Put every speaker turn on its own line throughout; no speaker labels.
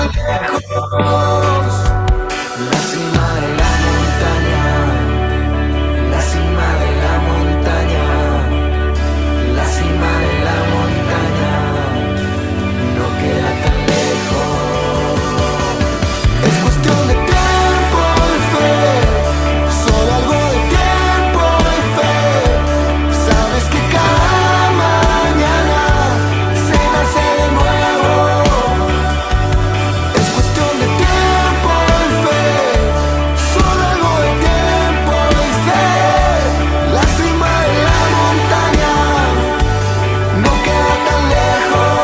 lejos. La cima de la montaña, la cima de la montaña, la cima de la montaña, no queda tan lejos. Es cuestión de tiempo y fe, solo algo de tiempo y fe. Sabes que cada mañana se nace de nuevo. Es cuestión de tiempo y fe, solo algo de tiempo y fe. La cima de la montaña no queda tan lejos.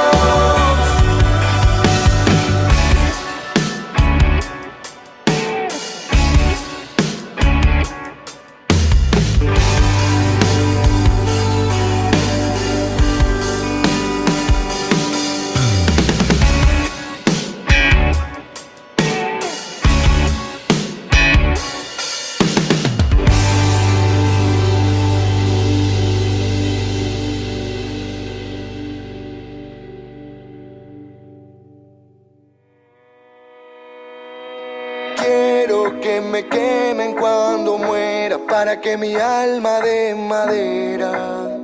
Quiero que me quemen cuando muera, para que mi alma de madera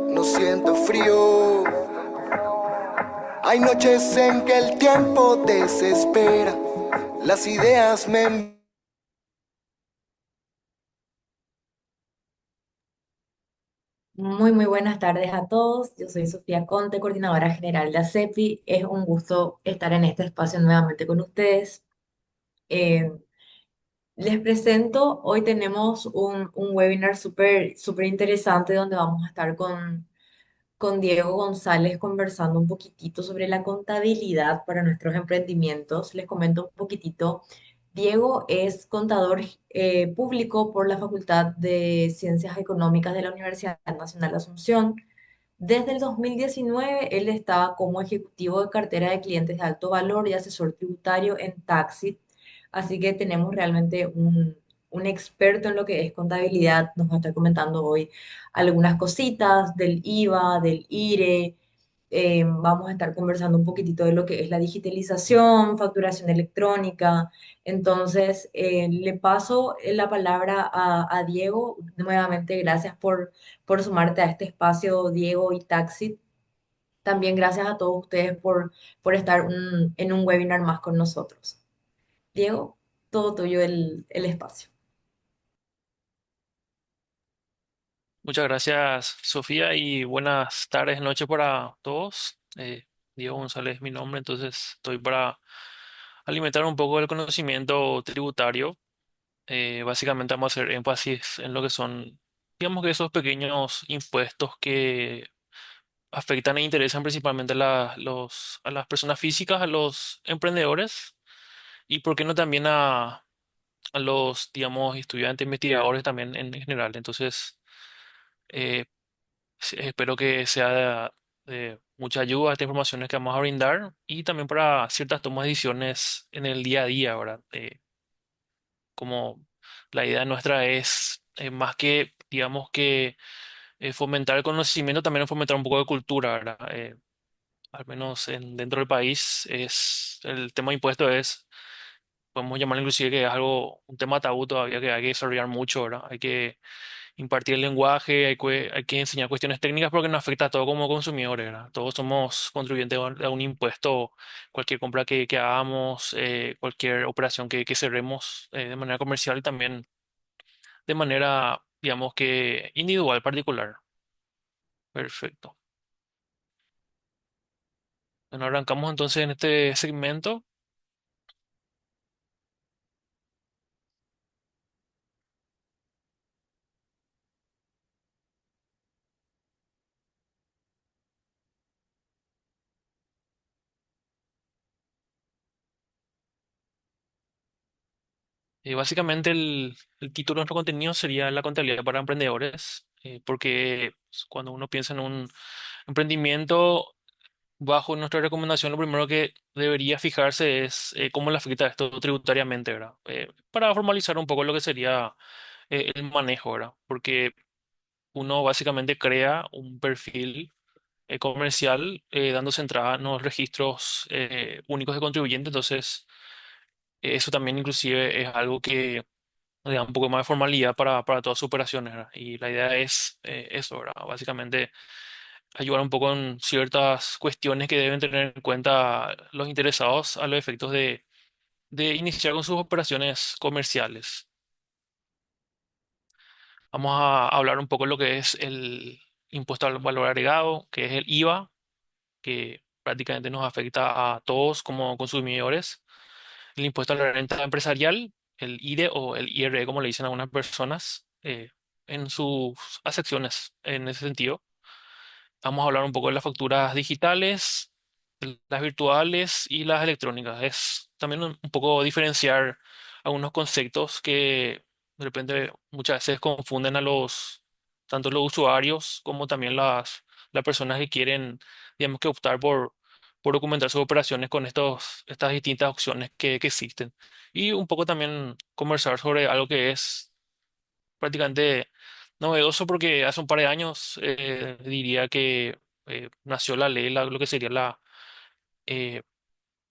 no sienta frío. Hay noches en que el tiempo desespera, las ideas me...
Muy buenas tardes a todos. Yo soy Sofía Conte, coordinadora general de ACEPI. Es un gusto estar en este espacio nuevamente con ustedes. Eh, Les presento, hoy tenemos un webinar súper interesante donde vamos a estar con Diego González conversando un poquitito sobre la contabilidad para nuestros emprendimientos. Les comento un poquitito. Diego es contador público por la Facultad de Ciencias Económicas de la Universidad Nacional de Asunción. Desde el 2019, él está como ejecutivo de cartera de clientes de alto valor y asesor tributario en Taxi. Así que tenemos realmente un experto en lo que es contabilidad. Nos va a estar comentando hoy algunas cositas del IVA, del IRE. Vamos a estar conversando un poquitito de lo que es la digitalización, facturación electrónica. Entonces, le paso la palabra a Diego. Nuevamente, gracias por sumarte a este espacio, Diego y Taxi. También gracias a todos ustedes por estar en un webinar más con nosotros. Diego, todo tuyo el espacio.
Muchas gracias, Sofía, y buenas tardes, noches para todos. Diego González es mi nombre, entonces estoy para alimentar un poco el conocimiento tributario. Básicamente vamos a hacer énfasis en lo que son, digamos que esos pequeños impuestos que afectan e interesan principalmente a las personas físicas, a los emprendedores y, por qué no, también a los, digamos, estudiantes, investigadores también en general. Entonces, eh, sí, espero que sea de mucha ayuda esta información que vamos a brindar y también para ciertas tomas de decisiones en el día a día, ¿verdad? Como la idea nuestra es más que, digamos que fomentar el conocimiento, también fomentar un poco de cultura, ¿verdad? Al menos dentro del país es el tema de impuestos es, podemos llamar inclusive que es algo, un tema tabú todavía que hay que desarrollar mucho, ¿verdad? Hay que impartir el lenguaje, hay que enseñar cuestiones técnicas porque nos afecta a todos como consumidores, ¿verdad? Todos somos contribuyentes a un impuesto, cualquier compra que hagamos, cualquier operación que cerremos de manera comercial y también de manera, digamos que individual, particular. Perfecto. Bueno, arrancamos entonces en este segmento. Básicamente el título de nuestro contenido sería la contabilidad para emprendedores, porque cuando uno piensa en un emprendimiento, bajo nuestra recomendación, lo primero que debería fijarse es cómo le afecta esto tributariamente, ¿verdad? Para formalizar un poco lo que sería el manejo, ¿verdad? Porque uno básicamente crea un perfil comercial, dándose entrada en los registros únicos de contribuyente. Entonces, eso también inclusive es algo que le da un poco más de formalidad para todas sus operaciones, ¿verdad? Y la idea es eso, ¿verdad? Básicamente ayudar un poco en ciertas cuestiones que deben tener en cuenta los interesados a los efectos de iniciar con sus operaciones comerciales. Vamos a hablar un poco de lo que es el impuesto al valor agregado, que es el IVA, que prácticamente nos afecta a todos como consumidores. El impuesto a la renta empresarial, el IDE o el IRE, como le dicen a algunas personas, en sus acepciones en ese sentido. Vamos a hablar un poco de las facturas digitales, las virtuales y las electrónicas. Es también un poco diferenciar algunos conceptos que de repente muchas veces confunden a tanto los usuarios como también las personas que quieren, digamos que optar por documentar sus operaciones con estas distintas opciones que existen. Y un poco también conversar sobre algo que es prácticamente novedoso porque hace un par de años diría que nació la ley, lo que sería eh,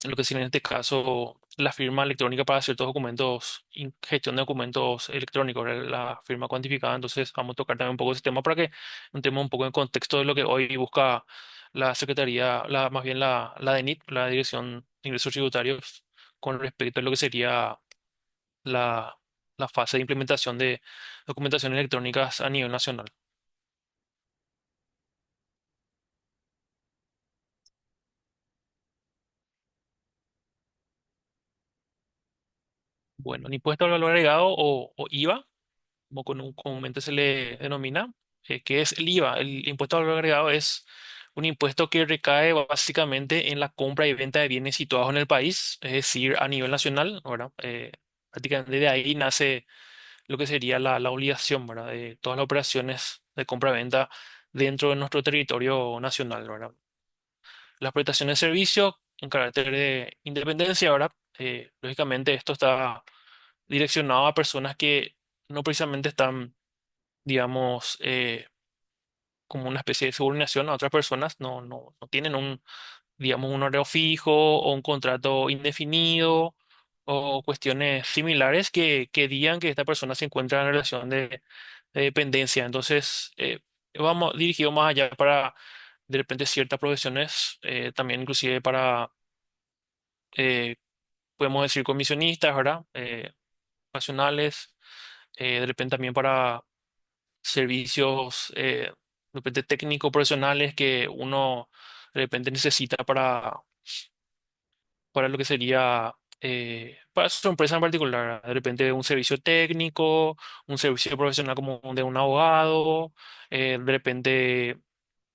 lo que sería en este caso la firma electrónica para ciertos documentos, gestión de documentos electrónicos, ¿verdad? La firma cuantificada. Entonces vamos a tocar también un poco ese tema para que entremos un poco en contexto de lo que hoy busca la Secretaría, más bien la DENIT, la Dirección de Ingresos Tributarios, con respecto a lo que sería la, la fase de implementación de documentación electrónicas a nivel nacional. Bueno, el impuesto al valor agregado o IVA, como comúnmente se le denomina, ¿qué es el IVA? El impuesto al valor agregado es un impuesto que recae básicamente en la compra y venta de bienes situados en el país, es decir, a nivel nacional, ¿verdad? Prácticamente de ahí nace lo que sería la obligación, ¿verdad? De todas las operaciones de compra-venta dentro de nuestro territorio nacional, ¿verdad? Las prestaciones de servicio en carácter de independencia, ¿verdad? Lógicamente esto está direccionado a personas que no precisamente están, digamos, como una especie de subordinación a otras personas, no tienen digamos, un horario fijo o un contrato indefinido o cuestiones similares que digan que esta persona se encuentra en relación de dependencia. Entonces, vamos dirigido más allá para, de repente, ciertas profesiones, también inclusive para, eh, podemos decir, comisionistas, ¿verdad? Ocasionales, de repente también para servicios, de repente técnicos profesionales que uno de repente necesita para lo que sería, para su empresa en particular, de repente un servicio técnico, un servicio profesional como de un abogado, de repente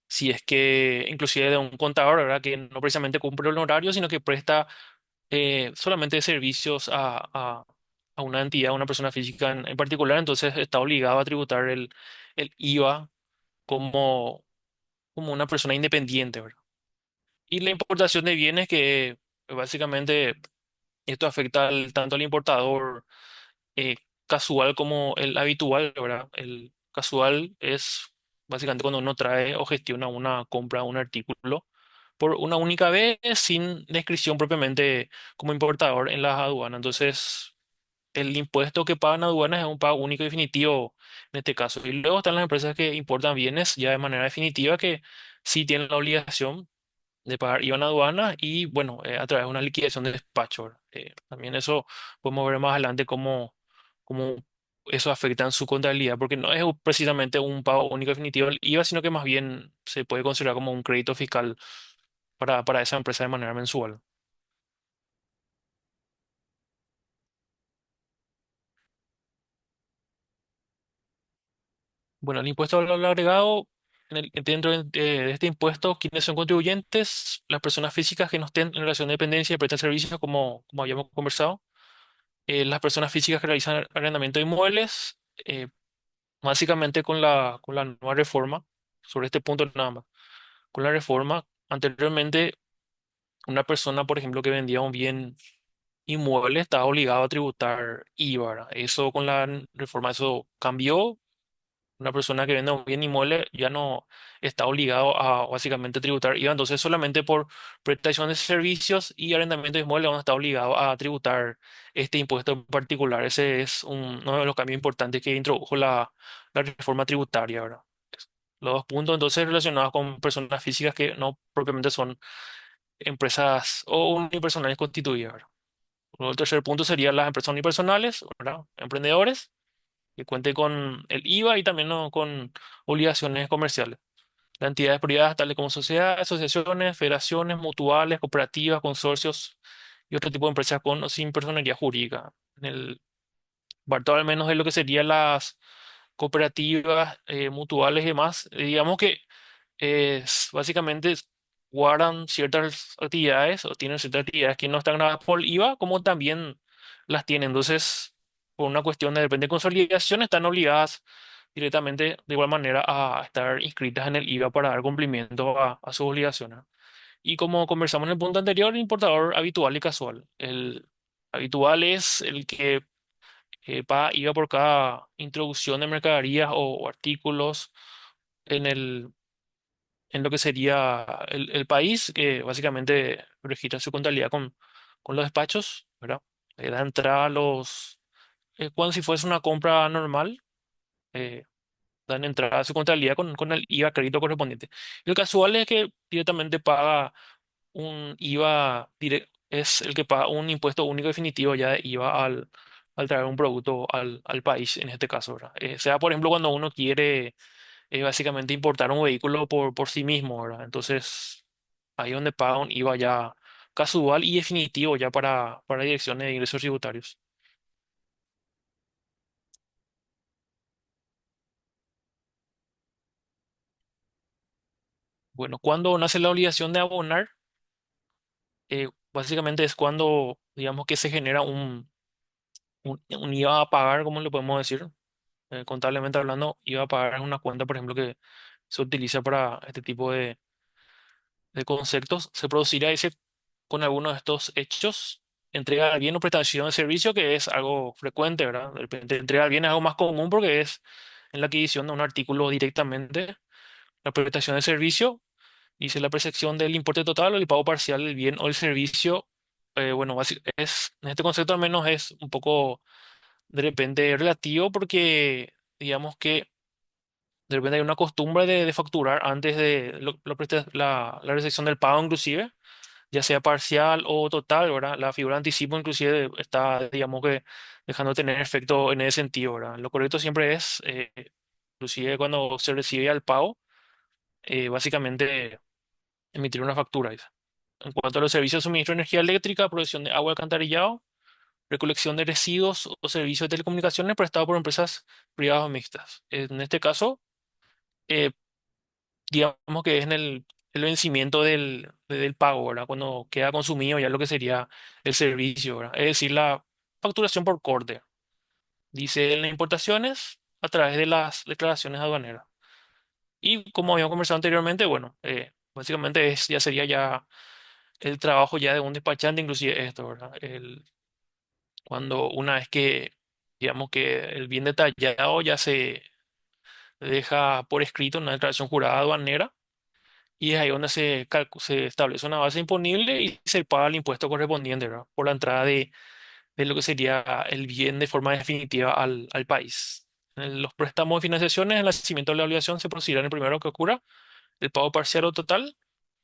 si es que inclusive de un contador, ¿verdad? Que no precisamente cumple el horario, sino que presta solamente servicios a una entidad, a una persona física en particular, entonces está obligado a tributar el IVA como, como una persona independiente, ¿verdad? Y la importación de bienes que básicamente esto afecta tanto al importador eh, casual como el habitual, ¿verdad? El casual es básicamente cuando uno trae o gestiona una compra, un artículo por una única vez sin descripción propiamente como importador en las aduanas. Entonces, el impuesto que pagan aduanas es un pago único y definitivo en este caso. Y luego están las empresas que importan bienes ya de manera definitiva que sí tienen la obligación de pagar IVA en aduana y bueno, a través de una liquidación de despacho, ¿verdad? También eso podemos ver más adelante cómo eso afecta en su contabilidad, porque no es precisamente un pago único definitivo del IVA, sino que más bien se puede considerar como un crédito fiscal para esa empresa de manera mensual. Bueno, el impuesto al valor agregado, dentro de este impuesto, ¿quiénes son contribuyentes? Las personas físicas que no estén en relación de dependencia y prestan servicios, como habíamos conversado. Las personas físicas que realizan arrendamiento de inmuebles, básicamente con la nueva reforma, sobre este punto nada más, con la reforma, anteriormente una persona, por ejemplo, que vendía un bien inmueble estaba obligado a tributar IVA, ¿verdad? Eso con la reforma, eso cambió Una persona que vende un bien inmueble ya no está obligado a básicamente tributar IVA, entonces solamente por prestación de servicios y arrendamiento de inmuebles uno está obligado a tributar este impuesto en particular. Ese es uno de los cambios importantes que introdujo la reforma tributaria, ¿verdad? Los dos puntos entonces relacionados con personas físicas que no propiamente son empresas o unipersonales constituidas, ¿verdad? Luego el tercer punto sería las empresas unipersonales, ¿verdad? Emprendedores que cuente con el IVA y también ¿no? con obligaciones comerciales. Las entidades privadas, tales como sociedades, asociaciones, federaciones, mutuales, cooperativas, consorcios y otro tipo de empresas con o sin personería jurídica. En el apartado al menos de lo que serían las cooperativas, mutuales y demás, digamos que básicamente guardan ciertas actividades o tienen ciertas actividades que no están grabadas por IVA, como también las tienen. Entonces, por una cuestión de repente consolidación, están obligadas directamente de igual manera a estar inscritas en el IVA para dar cumplimiento a sus obligaciones. Y como conversamos en el punto anterior, el importador habitual y casual. El habitual es el que paga IVA por cada introducción de mercaderías o artículos en en lo que sería el país, que básicamente registra su contabilidad con los despachos, ¿verdad? Le da entrada a cuando si fuese una compra normal, eh, dan entrada a su contabilidad con el IVA crédito correspondiente. El casual es que directamente paga un IVA, es el que paga un impuesto único definitivo ya de IVA al traer un producto al país, en este caso, ¿verdad? Sea, por ejemplo, cuando uno quiere básicamente importar un vehículo por sí mismo, ¿verdad? Entonces, ahí es donde paga un IVA ya casual y definitivo ya para direcciones de ingresos tributarios. Bueno, cuando nace la obligación de abonar, básicamente es cuando, digamos que se genera un IVA a pagar, como le podemos decir, contablemente hablando, IVA a pagar es una cuenta, por ejemplo, que se utiliza para este tipo de conceptos. Se producirá ese con alguno de estos hechos, entrega al bien o prestación de servicio, que es algo frecuente, ¿verdad? De repente, entrega al bien es algo más común porque es en la adquisición de un artículo directamente. La prestación de servicio dice la percepción del importe total o el pago parcial del bien o el servicio. Bueno, en este concepto al menos es un poco de repente relativo porque digamos que de repente hay una costumbre de facturar antes de la recepción del pago inclusive, ya sea parcial o total, ¿verdad? La figura de anticipo inclusive está, digamos que, dejando de tener efecto en ese sentido, ¿verdad? Lo correcto siempre es, inclusive cuando se recibe al pago, básicamente emitir una factura. Dice. En cuanto a los servicios de suministro de energía eléctrica, provisión de agua y alcantarillado, recolección de residuos o servicios de telecomunicaciones prestados por empresas privadas o mixtas. En este caso, eh, digamos que es en el vencimiento del pago, ¿verdad? Cuando queda consumido ya lo que sería el servicio, ¿verdad? Es decir, la facturación por corte. Dice en las importaciones a través de las declaraciones aduaneras. Y como habíamos conversado anteriormente, bueno, básicamente ya sería ya el trabajo ya de un despachante, inclusive esto, ¿verdad? Cuando una vez que, digamos que el bien detallado ya se deja por escrito en una declaración jurada aduanera, y es ahí donde se establece una base imponible y se paga el impuesto correspondiente, ¿verdad? Por la entrada de lo que sería el bien de forma definitiva al país. En los préstamos de financiaciones, el nacimiento de la obligación se procederá en el primero que ocurra, el pago parcial o total,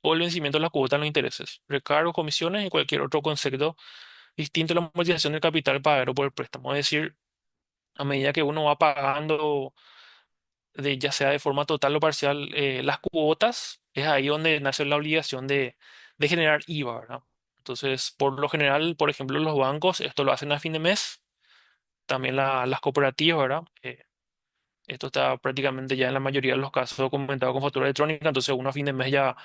o el vencimiento de la cuota en los intereses, recargos, comisiones y cualquier otro concepto distinto a la amortización del capital pagado por el préstamo. Es decir, a medida que uno va pagando ya sea de forma total o parcial, las cuotas, es ahí donde nace la obligación de generar IVA, ¿verdad? Entonces, por lo general, por ejemplo, los bancos esto lo hacen a fin de mes, también las cooperativas, ¿verdad? Esto está prácticamente ya en la mayoría de los casos documentado con factura electrónica, entonces uno a fin de mes ya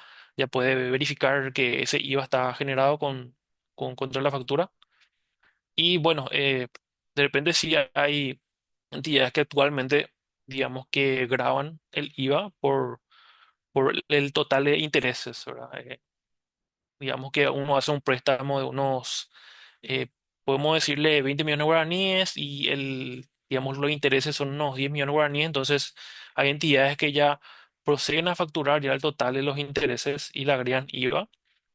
puede verificar que ese IVA está generado contra la factura. Y bueno, de repente sí hay entidades que actualmente, digamos que graban el IVA por el total de intereses, ¿verdad? Digamos que uno hace un préstamo de unos, eh, podemos decirle 20 millones de guaraníes y digamos, los intereses son unos 10 millones de guaraníes, entonces hay entidades que ya proceden a facturar ya el total de los intereses y le agregan IVA,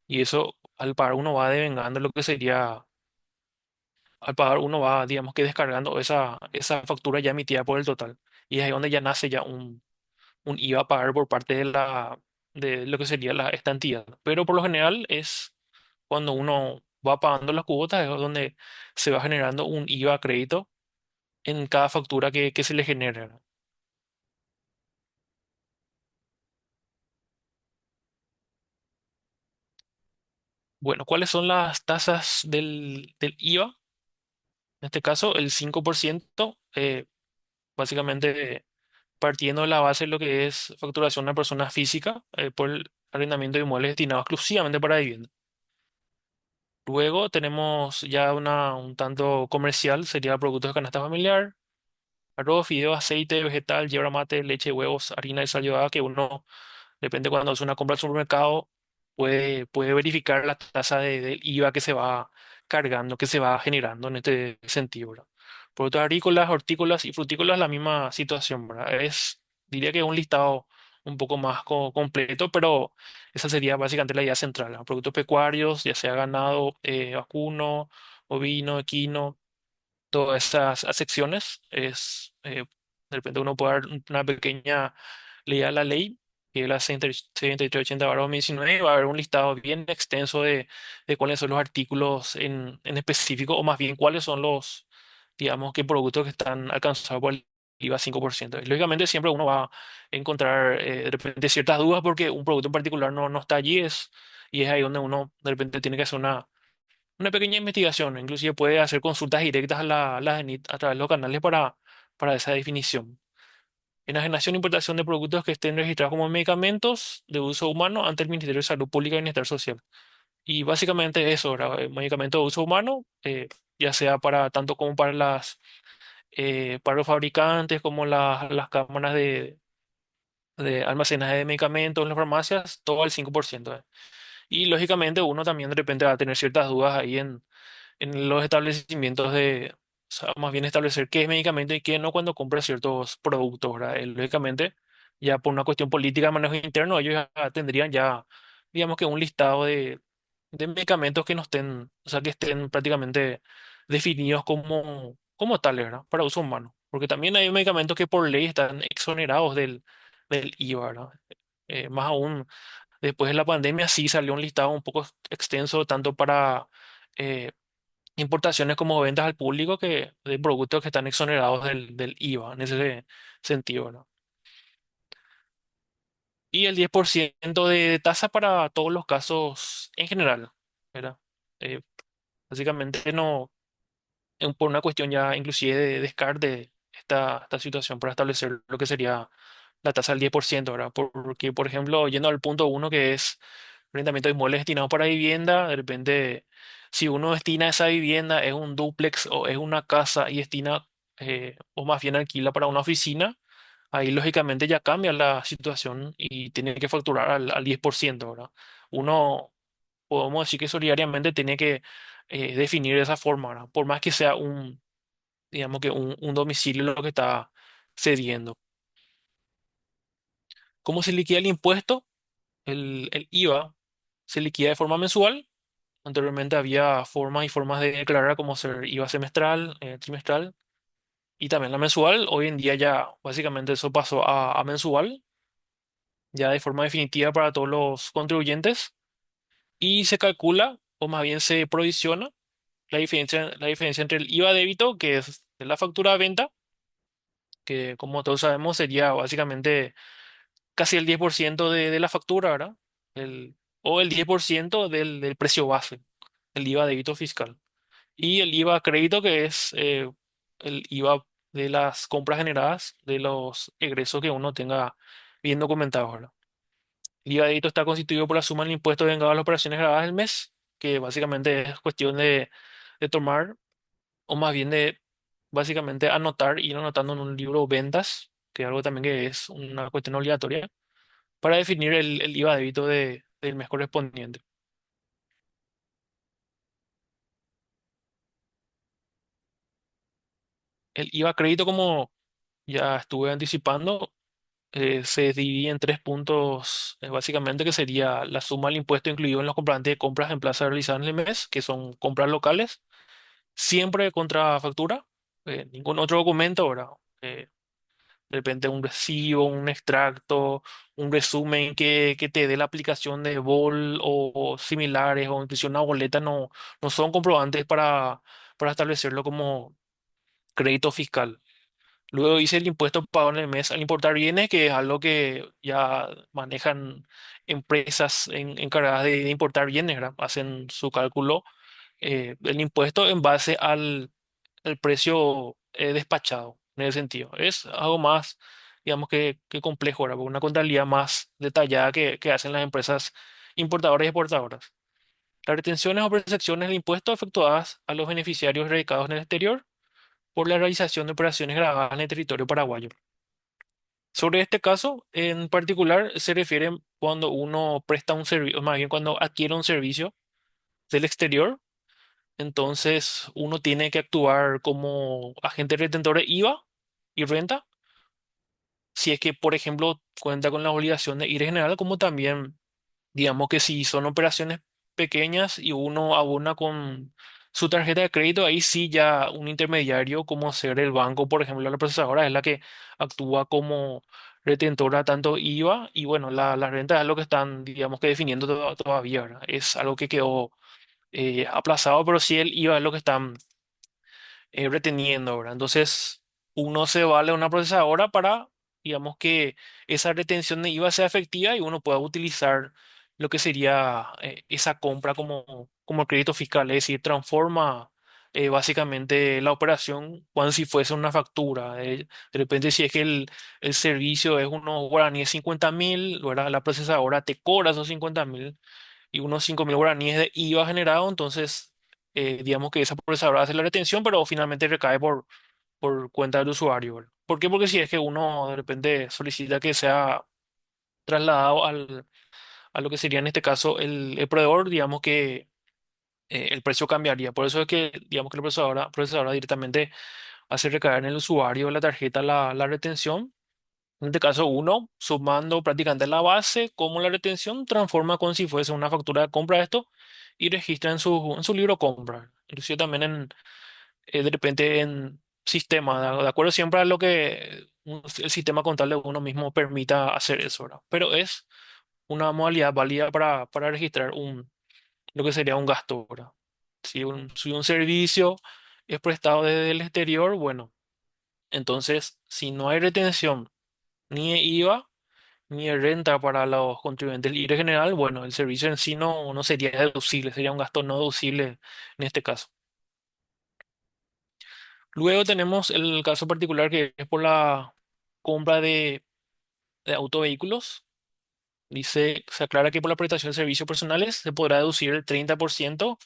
y eso al pagar uno va devengando lo que sería, al pagar uno va, digamos que descargando esa factura ya emitida por el total, y es ahí donde ya nace ya un IVA a pagar por parte de lo que sería esta entidad. Pero por lo general es cuando uno va pagando las cuotas, es donde se va generando un IVA a crédito en cada factura que se le genera. Bueno, ¿cuáles son las tasas del IVA? En este caso, el 5%, básicamente partiendo de la base de lo que es facturación a una persona física por el arrendamiento de inmuebles destinados exclusivamente para vivienda. Luego tenemos ya un tanto comercial, sería productos de canasta familiar, arroz, fideo, aceite, vegetal, yerba mate, leche, huevos, harina y sal llevada, que uno, depende cuando hace una compra al supermercado, puede verificar la tasa del IVA que se va cargando, que se va generando en este sentido, ¿verdad? Productos agrícolas, hortícolas y frutícolas, la misma situación, ¿verdad? Diría que es un listado un poco más completo, pero esa sería básicamente la idea central, ¿no? Productos pecuarios, ya sea ganado, vacuno, ovino, equino, todas esas secciones de repente uno puede dar una pequeña leída a la ley, que es la 7380/2019, va a haber un listado bien extenso de cuáles son los artículos en específico, o más bien cuáles son los, digamos, qué productos que están alcanzados por el IVA 5%. Y lógicamente siempre uno va a encontrar de repente ciertas dudas porque un producto en particular no está allí, y es ahí donde uno de repente tiene que hacer una pequeña investigación, inclusive puede hacer consultas directas a la ANIT a través de los canales para esa definición. Enajenación e importación de productos que estén registrados como medicamentos de uso humano ante el Ministerio de Salud Pública y Bienestar Social. Y básicamente eso, ¿verdad? Medicamentos de uso humano, ya sea para tanto como para los fabricantes como las cámaras de almacenaje de medicamentos en las farmacias, todo al 5%. Y lógicamente uno también de repente va a tener ciertas dudas ahí en los establecimientos o sea, más bien establecer qué es medicamento y qué no cuando compra ciertos productos, ¿verdad? Lógicamente, ya por una cuestión política de manejo interno, ellos ya tendrían ya, digamos que un listado de medicamentos que no estén, o sea, que estén prácticamente definidos como tales, ¿verdad? Para uso humano. Porque también hay medicamentos que por ley están exonerados del IVA, ¿verdad? Más aún, después de la pandemia sí salió un listado un poco extenso tanto para eh, importaciones como ventas al público de productos que están exonerados del IVA en ese sentido, ¿no? Y el 10% de tasa para todos los casos en general, ¿verdad? Eh, Básicamente no, por una cuestión ya inclusive de descarte esta situación para establecer lo que sería la tasa del 10%, ¿verdad? Porque, por ejemplo, yendo al punto uno que es arrendamiento de inmuebles destinados para vivienda, de repente, si uno destina esa vivienda, es un dúplex o es una casa y destina, o más bien alquila para una oficina, ahí lógicamente ya cambia la situación y tiene que facturar al 10%, ¿verdad? Uno, podemos decir que solidariamente tiene que definir de esa forma, ¿verdad? Por más que sea digamos que un domicilio lo que está cediendo. ¿Cómo se liquida el impuesto? El IVA se liquida de forma mensual. Anteriormente había formas y formas de declarar como ser IVA semestral, trimestral y también la mensual. Hoy en día ya básicamente eso pasó a mensual, ya de forma definitiva para todos los contribuyentes, y se calcula o más bien se provisiona la diferencia entre el IVA débito, que es de la factura de venta, que como todos sabemos sería básicamente casi el 10% de la factura, ¿verdad? O el 10% del precio base, el IVA débito fiscal. Y el IVA crédito, que es el IVA de las compras generadas, de los egresos que uno tenga bien documentados, ¿verdad? El IVA débito está constituido por la suma del impuesto vengado a las operaciones grabadas del mes, que básicamente es cuestión de tomar, o más bien de básicamente anotar, ir anotando en un libro ventas, que es algo también que es una cuestión obligatoria, para definir el IVA débito del mes correspondiente. El IVA crédito, como ya estuve anticipando, se divide en tres puntos, básicamente, que sería la suma del impuesto incluido en los comprobantes de compras en plaza realizadas en el mes, que son compras locales, siempre contra factura, ningún otro documento, ¿verdad? Eh, de repente un recibo, un extracto, un resumen que te dé la aplicación de BOL o similares, o incluso una boleta, no son comprobantes para establecerlo como crédito fiscal. Luego hice el impuesto pagado en el mes al importar bienes, que es algo que ya manejan empresas encargadas de importar bienes, ¿verdad? Hacen su cálculo el impuesto en base al precio despachado, en ese sentido. Es algo más, digamos, que complejo, ¿verdad? Una contabilidad más detallada que hacen las empresas importadoras y exportadoras. Las retenciones o percepciones del impuesto efectuadas a los beneficiarios radicados en el exterior por la realización de operaciones grabadas en el territorio paraguayo. Sobre este caso, en particular, se refiere cuando uno presta un servicio, más bien cuando adquiere un servicio del exterior. Entonces, uno tiene que actuar como agente retentor de IVA y renta, si es que, por ejemplo, cuenta con la obligación de ir general, como también, digamos, que si son operaciones pequeñas y uno abona con su tarjeta de crédito, ahí sí ya un intermediario, como ser el banco, por ejemplo, la procesadora, es la que actúa como retentora tanto IVA y, bueno, la renta es lo que están, digamos, que definiendo todavía, ¿verdad? Es algo que quedó aplazado, pero sí el IVA es lo que están reteniendo, ¿verdad? Entonces, uno se vale de una procesadora para, digamos, que esa retención de IVA sea efectiva y uno pueda utilizar lo que sería esa compra como crédito fiscal, es decir, transforma básicamente la operación cuando si fuese una factura. De repente, si es que el servicio es unos guaraníes 50.000, ¿verdad? La procesadora te cobra esos 50.000 y unos 5.000 guaraníes de IVA generado, entonces digamos que esa procesadora hace la retención, pero finalmente recae por cuenta del usuario, ¿verdad? ¿Por qué? Porque si es que uno de repente solicita que sea trasladado a lo que sería en este caso el proveedor, digamos que el precio cambiaría. Por eso es que, digamos que la procesadora directamente hace recaer en el usuario de la tarjeta la retención. En este caso, uno, sumando prácticamente la base como la retención, transforma como si fuese una factura de compra esto y registra en su libro compra. Inclusive también de repente en sistema, de acuerdo siempre a lo que el sistema contable de uno mismo permita hacer eso, ¿verdad? Pero es una modalidad válida para registrar lo que sería un gasto, ¿verdad? Si un servicio es prestado desde el exterior, bueno, entonces si no hay retención ni de IVA, ni de renta para los contribuyentes del IRE general, bueno, el servicio en sí no sería deducible, sería un gasto no deducible en este caso. Luego tenemos el caso particular que es por la compra de autovehículos. Dice, se aclara que por la prestación de servicios personales se podrá deducir el 30%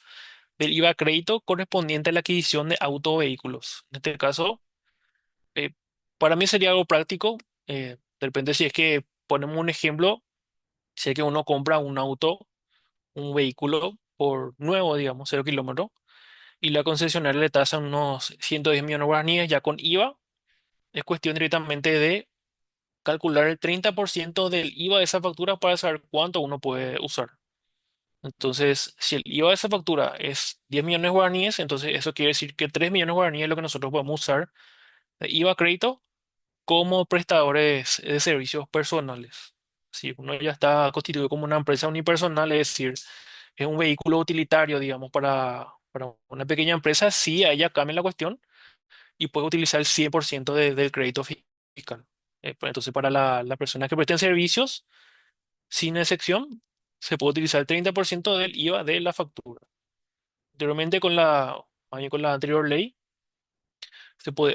del IVA crédito correspondiente a la adquisición de autovehículos. En este caso, eh, para mí sería algo práctico. De repente, si es que ponemos un ejemplo, si es que uno compra un auto, un vehículo por nuevo, digamos, 0 kilómetros, y la concesionaria le tasa unos 110 millones de guaraníes ya con IVA, es cuestión directamente de calcular el 30% del IVA de esa factura para saber cuánto uno puede usar. Entonces, si el IVA de esa factura es 10 millones de guaraníes, entonces eso quiere decir que 3 millones de guaraníes es lo que nosotros podemos usar de IVA crédito como prestadores de servicios personales. Si uno ya está constituido como una empresa unipersonal, es decir, es un vehículo utilitario, digamos, para una pequeña empresa, sí, ahí ya cambia la cuestión y puede utilizar el 100% del crédito fiscal. Pues entonces, para la persona que presten servicios, sin excepción, se puede utilizar el 30% del IVA de la factura. Anteriormente, con la anterior ley,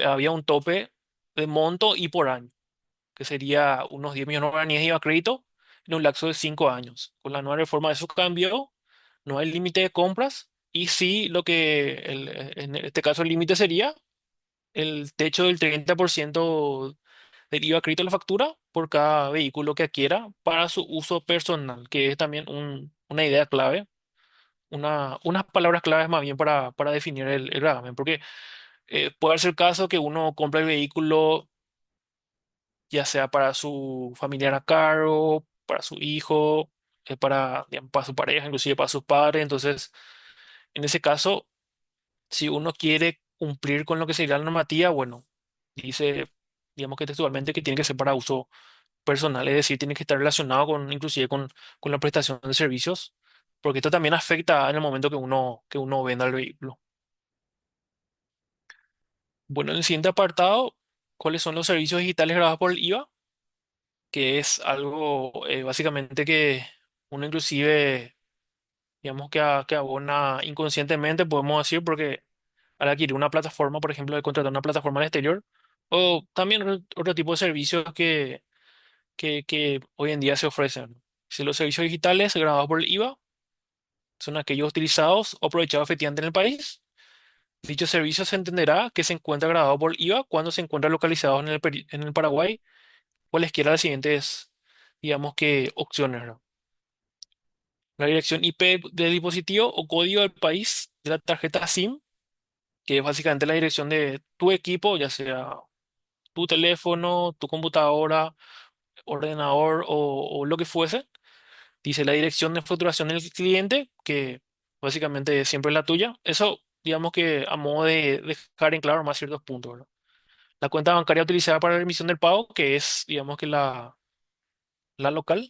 había un tope de monto y por año, que sería unos 10 millones de guaraníes de IVA crédito en un lapso de 5 años. Con la nueva reforma eso cambió, no hay límite de compras y sí en este caso el límite sería el techo del 30% del IVA crédito a la factura por cada vehículo que adquiera para su uso personal, que es también una idea clave, unas palabras claves más bien para definir el gravamen, porque Puede ser el caso que uno compra el vehículo ya sea para su familiar a cargo, para su hijo, para, digamos, para su pareja, inclusive para sus padres. Entonces, en ese caso, si uno quiere cumplir con lo que sería la normativa, bueno, dice, digamos que textualmente que tiene que ser para uso personal, es decir, tiene que estar relacionado con, inclusive con la prestación de servicios, porque esto también afecta en el momento que uno venda el vehículo. Bueno, en el siguiente apartado, ¿cuáles son los servicios digitales grabados por el IVA? Que es algo básicamente que uno inclusive, digamos que abona inconscientemente, podemos decir, porque al adquirir una plataforma, por ejemplo, de contratar una plataforma al exterior, o también otro tipo de servicios que hoy en día se ofrecen. Si los servicios digitales grabados por el IVA son aquellos utilizados o aprovechados efectivamente en el país, dicho servicio se entenderá que se encuentra grabado por el IVA cuando se encuentra localizado en en el Paraguay, cualesquiera de las siguientes, digamos que opciones, ¿no? La dirección IP del dispositivo o código del país de la tarjeta SIM, que es básicamente la dirección de tu equipo, ya sea tu teléfono, tu computadora, ordenador o lo que fuese. Dice la dirección de facturación del cliente, que básicamente siempre es la tuya. Eso, digamos que a modo de dejar en claro más ciertos puntos, ¿verdad? La cuenta bancaria utilizada para la emisión del pago, que es, digamos que la local.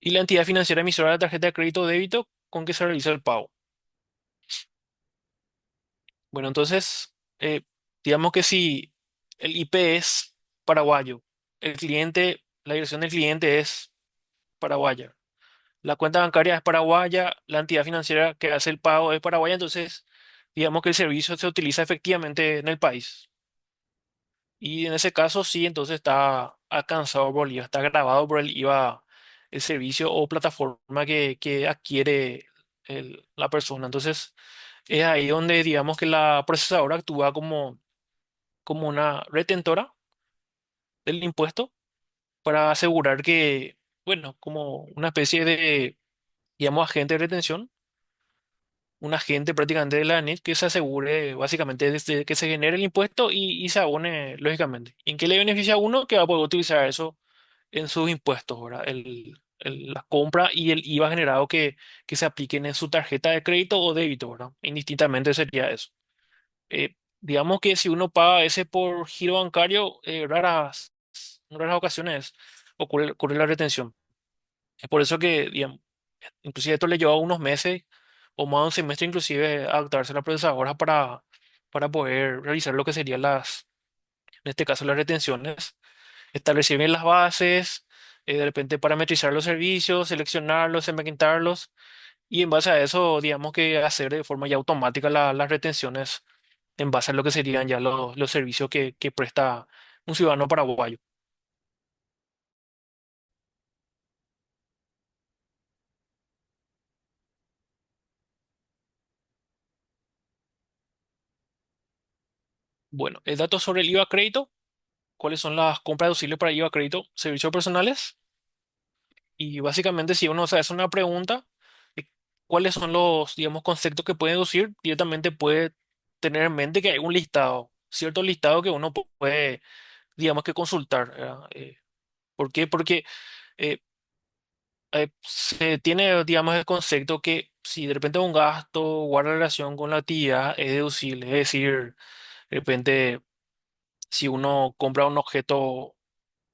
Y la entidad financiera emisora de la tarjeta de crédito o débito con que se realiza el pago. Bueno, entonces, digamos que si el IP es paraguayo, la dirección del cliente es paraguaya, la cuenta bancaria es paraguaya, la entidad financiera que hace el pago es paraguaya, entonces, digamos que el servicio se utiliza efectivamente en el país. Y en ese caso, sí, entonces está alcanzado por el IVA, está grabado por el IVA el servicio o plataforma que adquiere la persona. Entonces, es ahí donde digamos que la procesadora actúa como una retentora del impuesto para asegurar que, bueno, como una especie de, digamos, agente de retención, un agente prácticamente de la ANIT que se asegure básicamente desde que se genere el impuesto y se abone lógicamente. ¿Y en qué le beneficia a uno? Que va a poder utilizar eso en sus impuestos, ¿verdad? La compra y el IVA generado que se apliquen en su tarjeta de crédito o débito, ¿verdad? Indistintamente sería eso. Digamos que si uno paga ese por giro bancario, en raras ocasiones ocurre la retención. Es por eso que, digamos, inclusive esto le lleva unos meses o más de un semestre inclusive adaptarse a la procesadora para poder realizar lo que serían en este caso las retenciones, establecer bien las bases, de repente parametrizar los servicios, seleccionarlos, segmentarlos y en base a eso, digamos que hacer de forma ya automática las retenciones en base a lo que serían ya los servicios que presta un ciudadano paraguayo. Bueno, datos sobre el IVA crédito, cuáles son las compras deducibles para IVA crédito, servicios personales. Y básicamente si uno se hace una pregunta, de cuáles son los, digamos, conceptos que puede deducir, directamente puede tener en mente que hay un listado, cierto listado que uno puede, digamos, que consultar, ¿verdad? ¿Por qué? Porque eh, se tiene, digamos, el concepto que si de repente un gasto guarda relación con la actividad es deducible. Es decir, de repente, si uno compra un objeto,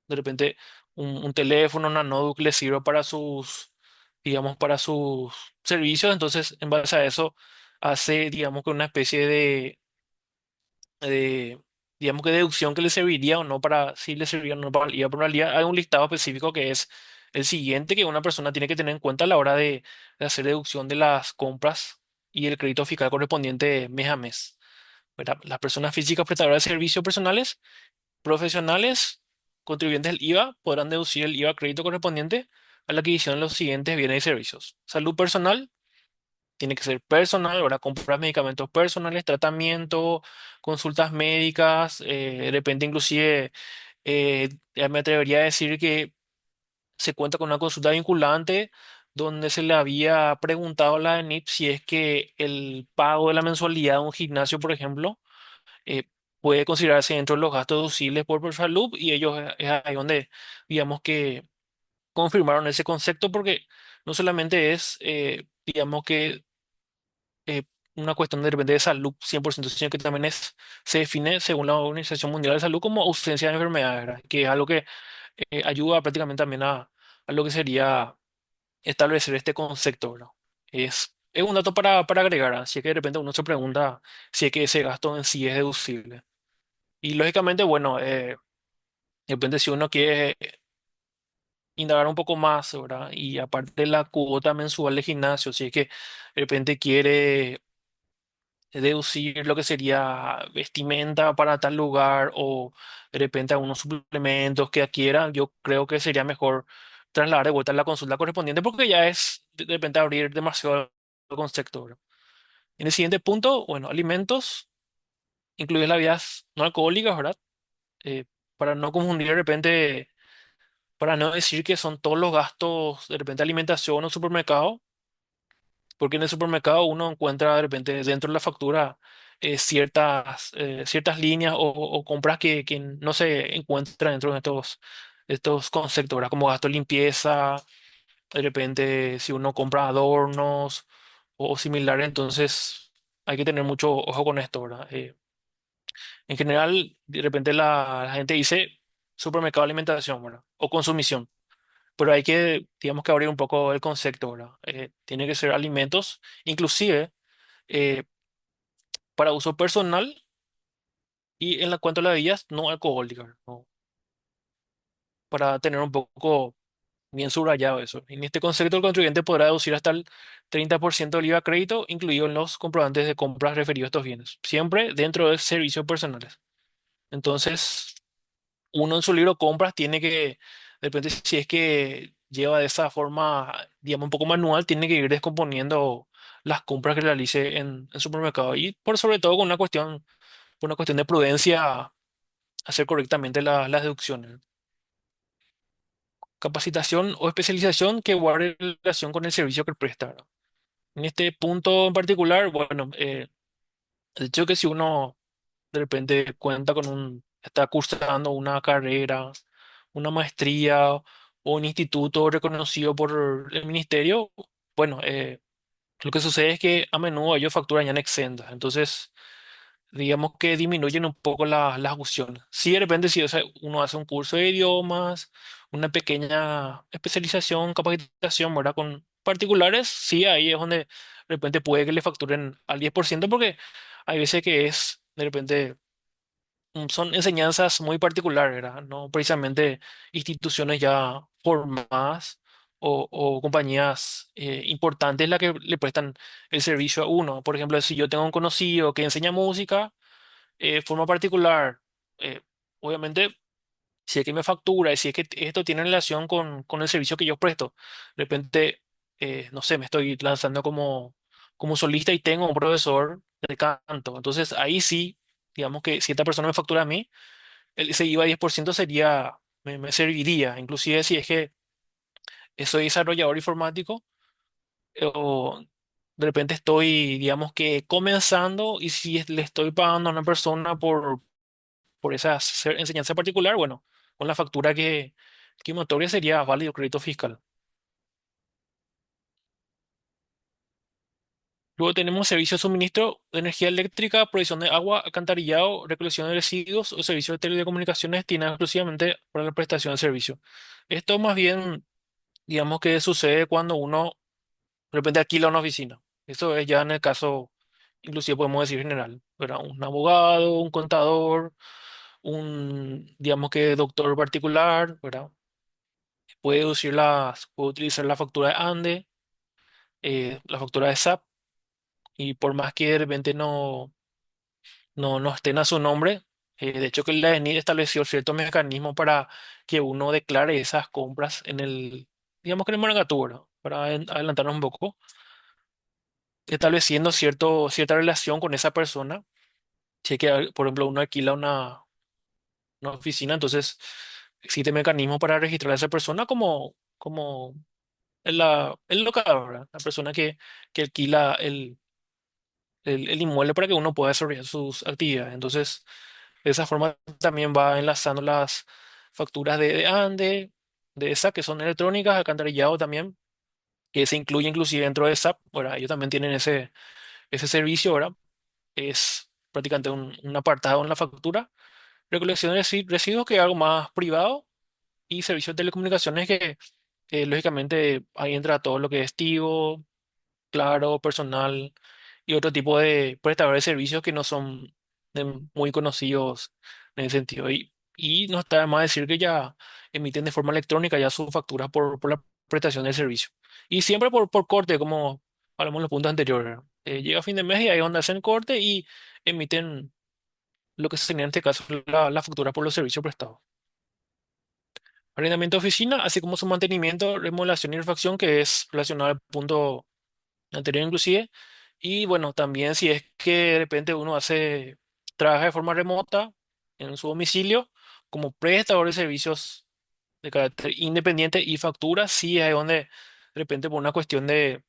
de repente un teléfono, una notebook le sirve para digamos, para sus servicios, entonces en base a eso hace, digamos, que una especie de, digamos, que deducción que le serviría o no para, si le serviría o no para el IVA, pero en realidad hay un listado específico que es el siguiente que una persona tiene que tener en cuenta a la hora de hacer deducción de las compras y el crédito fiscal correspondiente mes a mes. ¿Verdad? Las personas físicas prestadoras de servicios personales, profesionales, contribuyentes del IVA podrán deducir el IVA crédito correspondiente a la adquisición de los siguientes bienes y servicios. Salud personal, tiene que ser personal, ¿verdad? Comprar medicamentos personales, tratamiento, consultas médicas, de repente inclusive ya me atrevería a decir que se cuenta con una consulta vinculante donde se le había preguntado a la ENIP si es que el pago de la mensualidad de un gimnasio, por ejemplo, eh, puede considerarse dentro de los gastos deducibles por salud, y ellos es ahí donde, digamos que confirmaron ese concepto, porque no solamente es, digamos que eh, una cuestión de repente de salud 100%, sino que también se define según la Organización Mundial de Salud como ausencia de enfermedades, ¿verdad? Que es algo que ayuda prácticamente también a lo que sería establecer este concepto, ¿verdad? Es un dato para agregar, así que de repente uno se pregunta si es que ese gasto en sí es deducible. Y lógicamente, bueno, de repente si uno quiere indagar un poco más, ¿verdad? Y aparte de la cuota mensual de gimnasio, si es que de repente quiere deducir lo que sería vestimenta para tal lugar o de repente algunos suplementos que adquiera, yo creo que sería mejor trasladar de vuelta a la consulta correspondiente, porque ya es de repente abrir demasiado el concepto, ¿verdad? En el siguiente punto, bueno, alimentos, incluidas las bebidas no alcohólicas, ¿verdad? Eh, para no confundir de repente, para no decir que son todos los gastos de repente alimentación o supermercado, porque en el supermercado uno encuentra de repente dentro de la factura ciertas líneas o compras que no se encuentran dentro de estos conceptos, ¿verdad? Como gasto de limpieza, de repente si uno compra adornos o similares, entonces hay que tener mucho ojo con esto, ¿verdad? En general, de repente la gente dice supermercado de alimentación, ¿verdad? O consumición. Pero hay que, digamos que abrir un poco el concepto, ¿verdad? Tiene que ser alimentos, inclusive eh, para uso personal, y en la cuanto a las bebidas no alcohólicas, ¿no? Para tener un poco bien subrayado eso. En este concepto, el contribuyente podrá deducir hasta el 30% del IVA a crédito, incluido en los comprobantes de compras referidos a estos bienes, siempre dentro de servicios personales. Entonces, uno en su libro compras tiene que, de repente, si es que lleva de esa forma, digamos, un poco manual, tiene que ir descomponiendo las compras que realice en supermercado, y por sobre todo con por una cuestión de prudencia, hacer correctamente las deducciones. Capacitación o especialización que guarde relación con el servicio que presta, ¿verdad? En este punto en particular, bueno, el hecho de que si uno de repente está cursando una carrera, una maestría o un instituto reconocido por el ministerio, bueno, lo que sucede es que a menudo ellos facturan ya en exentas. Entonces, digamos que disminuyen un poco las opciones. Si de repente si, o sea, uno hace un curso de idiomas, una pequeña especialización, capacitación, ¿verdad? Con particulares, sí, ahí es donde de repente puede que le facturen al 10%, porque hay veces que es, de repente, son enseñanzas muy particulares, ¿verdad? No precisamente instituciones ya formadas o compañías importantes las que le prestan el servicio a uno. Por ejemplo, si yo tengo un conocido que enseña música, forma particular, eh, obviamente, si es que me factura y si es que esto tiene relación con el servicio que yo presto, de repente, no sé, me estoy lanzando como solista y tengo un profesor de canto. Entonces, ahí sí, digamos que si esta persona me factura a mí, ese IVA 10% me serviría. Inclusive si es que soy desarrollador informático, o de repente estoy, digamos que comenzando, y si le estoy pagando a una persona por esa enseñanza particular, bueno, con la factura que me otorgue sería válido crédito fiscal. Luego tenemos servicio de suministro de energía eléctrica, provisión de agua, alcantarillado, recolección de residuos o servicio de telecomunicaciones destinados exclusivamente para la prestación de servicio. Esto más bien, digamos que sucede cuando uno de repente alquila una oficina. Eso es ya en el caso, inclusive podemos decir general, ¿verdad? Un abogado, un contador, digamos que doctor particular, ¿verdad? Puede utilizar la factura de ANDE, la factura de SAP, y por más que de repente no estén a su nombre, de hecho que la ENIT estableció ciertos mecanismos para que uno declare esas compras digamos que en el Monagatú, ¿verdad? Para adelantarnos un poco, estableciendo cierta relación con esa persona. Si es que, por ejemplo, uno alquila una oficina, entonces existe mecanismo para registrar a esa persona como el locador, ¿verdad? La persona que alquila el inmueble para que uno pueda desarrollar sus actividades. Entonces, de esa forma también va enlazando las facturas de ANDE, de ESA, que son electrónicas, alcantarillado también, que se incluye inclusive dentro de SAP, ¿verdad? Ellos también tienen ese servicio, ¿verdad? Es prácticamente un apartado en la factura. Recolección de residuos, que es algo más privado, y servicios de telecomunicaciones que lógicamente ahí entra todo lo que es Tigo, Claro, Personal y otro tipo de prestadores de servicios que no son muy conocidos en ese sentido. Y no está de más decir que ya emiten de forma electrónica ya sus facturas por la prestación del servicio. Y siempre por corte, como hablamos en los puntos anteriores, ¿verdad? Llega fin de mes y ahí es donde hacen corte y emiten lo que sería en este caso la factura por los servicios prestados. Arrendamiento de oficina, así como su mantenimiento, remodelación y refacción, que es relacionado al punto anterior inclusive. Y bueno, también si es que de repente uno trabaja de forma remota en su domicilio como prestador de servicios de carácter independiente y factura, sí es donde de repente por una cuestión de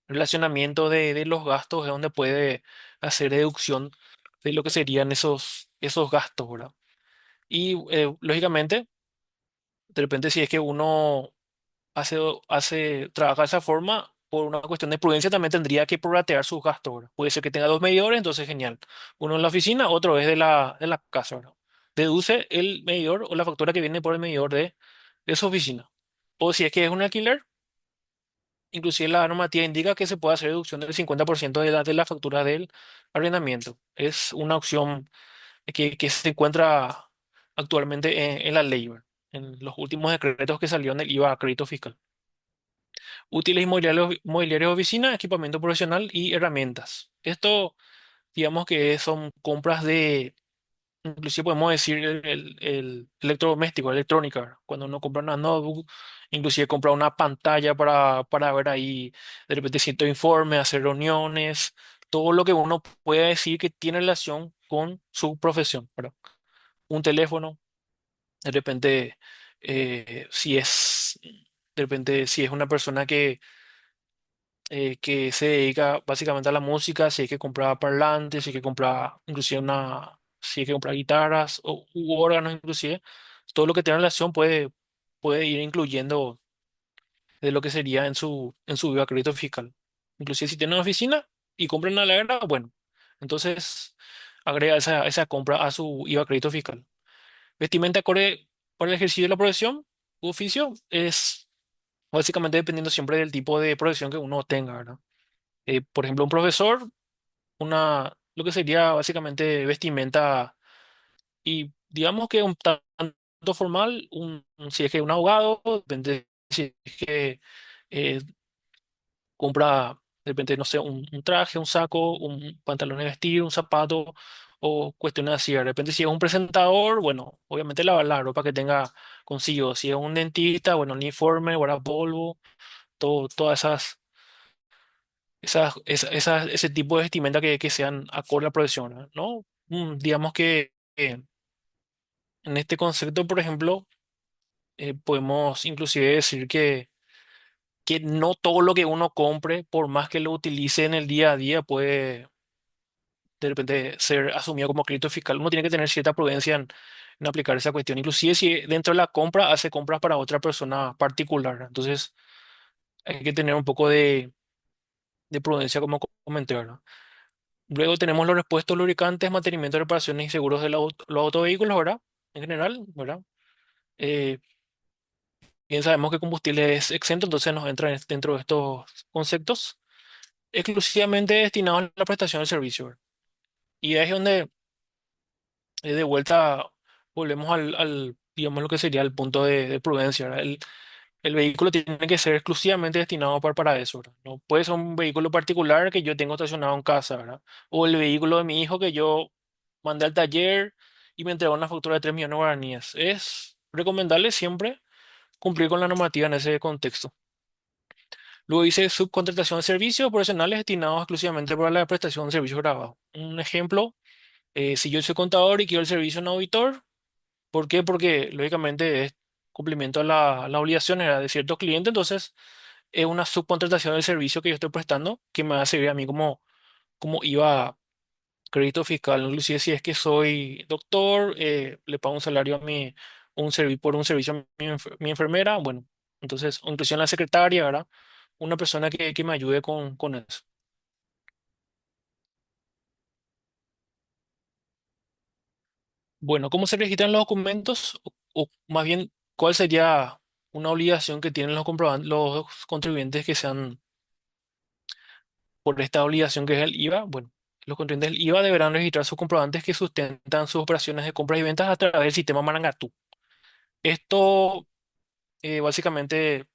relacionamiento de los gastos es donde puede hacer deducción de lo que serían esos gastos, ¿verdad? Y lógicamente, de repente si es que uno trabaja de esa forma, por una cuestión de prudencia también tendría que prorratear sus gastos, ¿verdad? Puede ser que tenga dos medidores, entonces genial. Uno en la oficina, otro es de la casa, ¿verdad? Deduce el medidor o la factura que viene por el medidor de su oficina. O si es que es un alquiler, inclusive la normativa indica que se puede hacer deducción del 50% de la factura del arrendamiento. Es una opción que se encuentra actualmente en la ley, ¿verdad? En los últimos decretos que salieron del IVA a crédito fiscal. Útiles mobiliarios de oficina, equipamiento profesional y herramientas. Esto, digamos que son compras inclusive podemos decir el electrodoméstico, electrónica, ¿verdad? Cuando uno compra una notebook, inclusive compra una pantalla para ver ahí, de repente cierto informe, hacer reuniones, todo lo que uno puede decir que tiene relación con su profesión, ¿verdad? Un teléfono, de repente, si es una persona que se dedica básicamente a la música, si hay que comprar parlantes, si hay que comprar inclusive si hay que comprar guitarras u órganos inclusive, todo lo que tenga relación puede ir incluyendo de lo que sería en su IVA crédito fiscal. Inclusive si tiene una oficina y compra una ladera, bueno, entonces agrega esa compra a su IVA crédito fiscal. Vestimenta acorde para el ejercicio de la profesión u oficio es básicamente dependiendo siempre del tipo de profesión que uno tenga, ¿verdad? Por ejemplo, un profesor, lo que sería básicamente vestimenta y digamos que un tanto formal, si es que un abogado, depende si es que eh, compra, de repente, no sé, un traje, un saco, un pantalón de vestir, un zapato o cuestiones así. De repente, si es un presentador, bueno, obviamente la ropa que tenga consigo. Si es un dentista, bueno, uniforme, guarda polvo, todas ese tipo de vestimenta que sean acorde a la profesión, ¿no? Digamos que en este concepto, por ejemplo, podemos inclusive decir que no todo lo que uno compre, por más que lo utilice en el día a día, puede de repente ser asumido como crédito fiscal. Uno tiene que tener cierta prudencia en aplicar esa cuestión. Inclusive si dentro de la compra hace compras para otra persona particular. Entonces hay que tener un poco de prudencia como comenté, ¿verdad? Luego tenemos los repuestos, lubricantes, mantenimiento, reparaciones y seguros de los autovehículos, ¿verdad? En general, ¿verdad? Eh, Bien sabemos que combustible es exento, entonces nos entra dentro de estos conceptos exclusivamente destinados a la prestación del servicio, ¿verdad? Y ahí es donde de vuelta volvemos digamos, lo que sería el punto de prudencia, ¿verdad? El vehículo tiene que ser exclusivamente destinado para eso, ¿verdad? No puede ser un vehículo particular que yo tengo estacionado en casa, ¿verdad? O el vehículo de mi hijo que yo mandé al taller y me entregó una factura de 3 millones de guaraníes. Es recomendable siempre cumplir con la normativa en ese contexto. Luego dice subcontratación de servicios profesionales destinados exclusivamente para la prestación de servicios grabados. Un ejemplo, si yo soy contador y quiero el servicio de un auditor, ¿por qué? Porque lógicamente es cumplimiento a las obligaciones, ¿verdad?, de ciertos clientes, entonces es una subcontratación del servicio que yo estoy prestando que me va a servir a mí como IVA crédito fiscal. Inclusive si es que soy doctor, le pago un salario a por un servicio a mi enfermera, bueno, entonces, o inclusive a la secretaria, ¿verdad? Una persona que me ayude con eso. Bueno, ¿cómo se registran los documentos? O más bien, ¿cuál sería una obligación que tienen los contribuyentes que sean por esta obligación que es el IVA? Bueno, los contribuyentes del IVA deberán registrar sus comprobantes que sustentan sus operaciones de compras y ventas a través del sistema Marangatú. Esto básicamente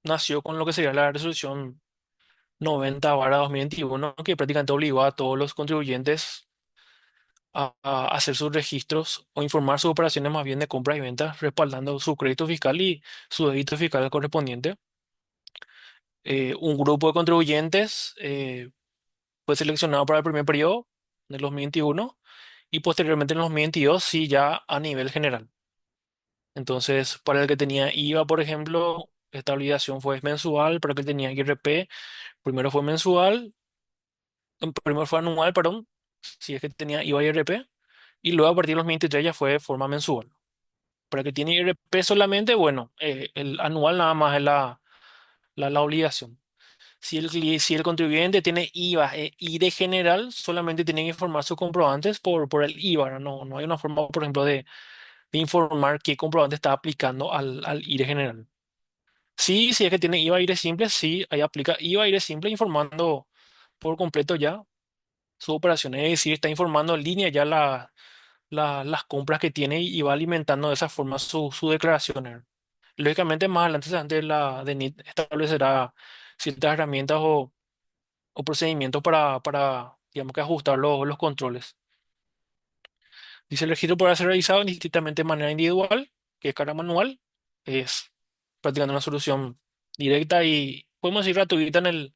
nació con lo que sería la resolución 90/2021, que prácticamente obligó a todos los contribuyentes a hacer sus registros o informar sus operaciones más bien de compras y ventas, respaldando su crédito fiscal y su débito fiscal correspondiente. Un grupo de contribuyentes fue seleccionado para el primer periodo del 2021 y posteriormente en el 2022 sí ya a nivel general. Entonces, para el que tenía IVA, por ejemplo, esta obligación fue mensual. Para el que tenía IRP, primero fue mensual, primero fue anual, perdón, si es que tenía IVA y IRP, y luego a partir de los 23 ya fue de forma mensual. Para el que tiene IRP solamente, bueno, el anual nada más es la obligación. Si el contribuyente tiene IVA y de general, solamente tiene que informar sus comprobantes por el IVA, ¿verdad? No hay una forma, por ejemplo, de informar qué comprobante está aplicando al IRE general. Sí, si es que tiene IVA aire simple, sí, ahí aplica IVA aire simple informando por completo ya su operación. Es decir, está informando en línea ya las compras que tiene y va alimentando de esa forma su declaración. Lógicamente, más adelante antes la DENIT establecerá ciertas herramientas o procedimientos para digamos que ajustar los controles. Dice el registro podrá ser realizado indistintamente de manera individual, que es cara manual, es prácticamente una solución directa y podemos decir gratuita en el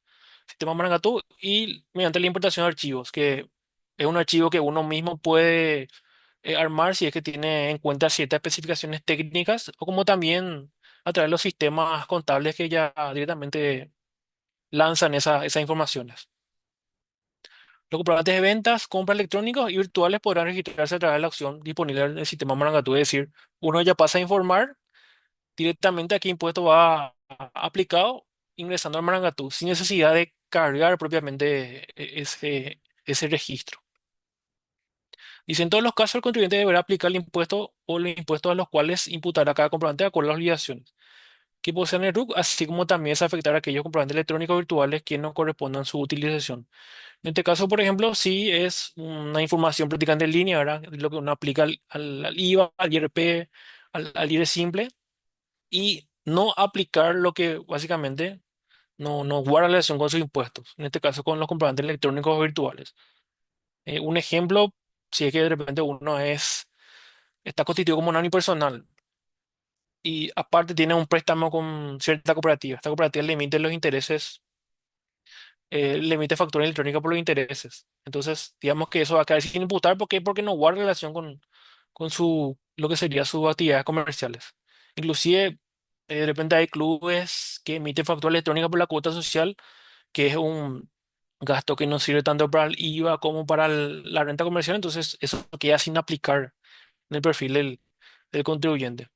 sistema Marangatu y mediante la importación de archivos, que es un archivo que uno mismo puede armar si es que tiene en cuenta ciertas especificaciones técnicas o como también a través de los sistemas contables que ya directamente lanzan esas informaciones. Los comprobantes de ventas, compras electrónicos y virtuales podrán registrarse a través de la opción disponible en el sistema Marangatu. Es decir, uno ya pasa a informar directamente a qué impuesto va aplicado ingresando al Marangatu sin necesidad de cargar propiamente ese registro. Dice, en todos los casos, el contribuyente deberá aplicar el impuesto o los impuestos a los cuales imputará cada comprobante de acuerdo a las obligaciones que posean el RUC, así como también es afectar a aquellos comprobantes electrónicos virtuales que no correspondan a su utilización. En este caso, por ejemplo, sí es una información prácticamente en línea, ¿verdad? Lo que uno aplica al IVA, al IRP, al IRE simple, y no aplicar lo que básicamente no guarda relación con sus impuestos, en este caso con los comprobantes electrónicos virtuales. Un ejemplo, si es que de repente está constituido como una unipersonal y aparte tiene un préstamo con cierta cooperativa, esta cooperativa le emite los intereses, le emite factura electrónica por los intereses. Entonces, digamos que eso va a quedar sin imputar. ¿Por qué? Porque no guarda relación con lo que sería sus actividades comerciales. Inclusive, de repente hay clubes que emiten factura electrónica por la cuota social, que es un gasto que no sirve tanto para el IVA como para la renta comercial. Entonces, eso queda sin aplicar en el perfil del contribuyente.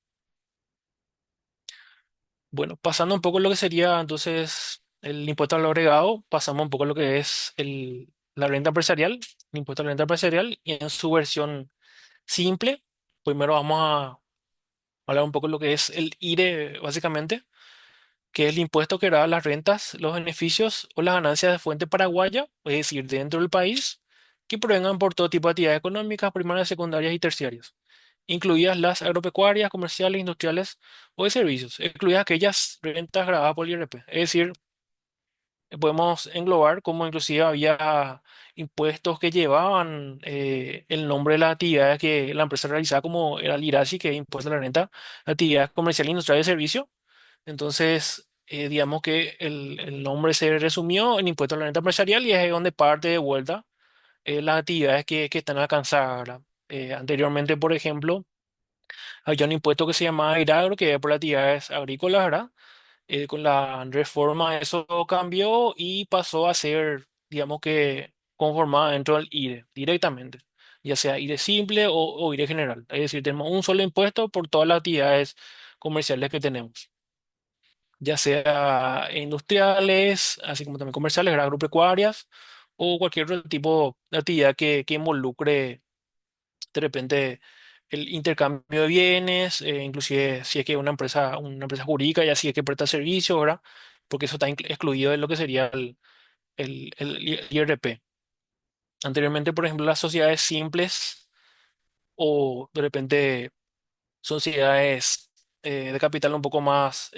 Bueno, pasando un poco lo que sería entonces el impuesto al valor agregado, pasamos un poco a lo que es la renta empresarial, el impuesto a la renta empresarial, y en su versión simple, primero vamos a hablar un poco de lo que es el IRE, básicamente, que es el impuesto que da las rentas, los beneficios o las ganancias de fuente paraguaya, es decir, dentro del país, que provengan por todo tipo de actividades económicas, primarias, secundarias y terciarias, incluidas las agropecuarias, comerciales, industriales o de servicios, incluidas aquellas rentas grabadas por el IRP. Es decir, podemos englobar como inclusive había impuestos que llevaban el nombre de las actividades que la empresa realizaba, como era el IRASI, que es impuesto a la renta, actividades comerciales, industriales y de servicio. Entonces, digamos que el nombre se resumió en impuesto a la renta empresarial y es ahí donde parte de vuelta las actividades que están alcanzadas, ¿verdad? Anteriormente, por ejemplo, había un impuesto que se llamaba IRAGRO, que era por actividades agrícolas, ¿verdad? Con la reforma eso cambió y pasó a ser, digamos que, conformada dentro del IRE directamente, ya sea IRE simple o IRE general. Es decir, tenemos un solo impuesto por todas las actividades comerciales que tenemos, ya sea industriales, así como también comerciales, agropecuarias o cualquier otro tipo de actividad que involucre de repente el intercambio de bienes, inclusive si es que una empresa jurídica ya sí es que presta servicio, ¿verdad? Porque eso está excluido de lo que sería el IRP. Anteriormente, por ejemplo, las sociedades simples o de repente sociedades de capital un poco más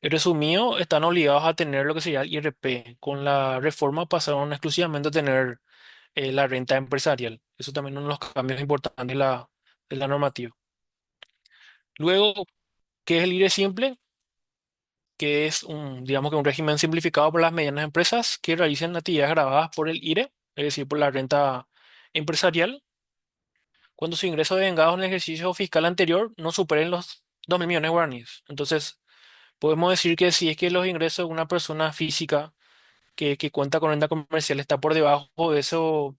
resumido, están obligados a tener lo que sería el IRP. Con la reforma pasaron exclusivamente a tener la renta empresarial. Eso también es uno de los cambios importantes de la normativa. Luego, ¿qué es el IRE simple? Que es digamos que un régimen simplificado para las medianas empresas que realicen actividades grabadas por el IRE, es decir, por la renta empresarial, cuando su ingreso de vengados en el ejercicio fiscal anterior no superen los 2.000 millones de guaraníes. Entonces, podemos decir que si es que los ingresos de una persona física que cuenta con renta comercial está por debajo de eso,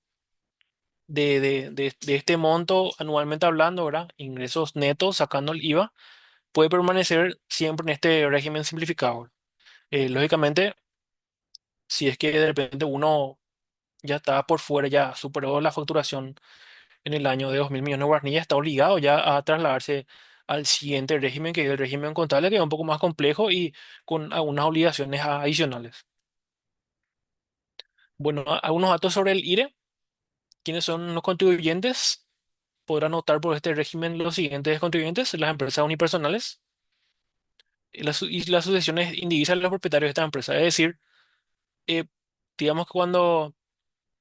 de este monto anualmente hablando, ¿verdad? Ingresos netos sacando el IVA, puede permanecer siempre en este régimen simplificado. Lógicamente, si es que de repente uno ya está por fuera, ya superó la facturación en el año de 2.000 millones de guaraníes, ya está obligado ya a trasladarse al siguiente régimen, que es el régimen contable, que es un poco más complejo y con algunas obligaciones adicionales. Bueno, algunos datos sobre el IRE. ¿Quiénes son los contribuyentes? Podrán optar por este régimen los siguientes contribuyentes: las empresas unipersonales y las sucesiones indivisas de los propietarios de esta empresa. Es decir, eh, digamos que cuando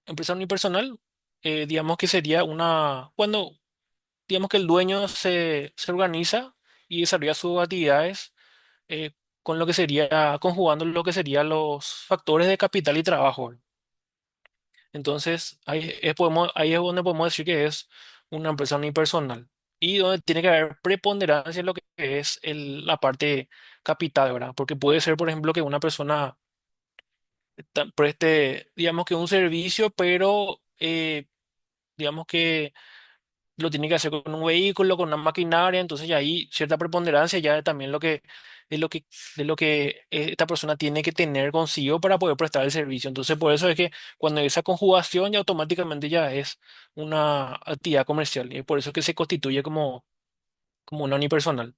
empresa unipersonal, digamos que sería cuando digamos que el dueño se organiza y desarrolla sus actividades eh, con lo que sería, conjugando lo que serían los factores de capital y trabajo. Entonces, ahí es donde podemos decir que es una empresa unipersonal y donde tiene que haber preponderancia en lo que es la parte capital, ¿verdad? Porque puede ser, por ejemplo, que una persona preste, digamos que un servicio, pero digamos que lo tiene que hacer con un vehículo, con una maquinaria, entonces ya hay cierta preponderancia ya de también de lo que, de lo que esta persona tiene que tener consigo para poder prestar el servicio. Entonces, por eso es que cuando hay esa conjugación ya automáticamente ya es una actividad comercial y por eso es que se constituye como una unipersonal.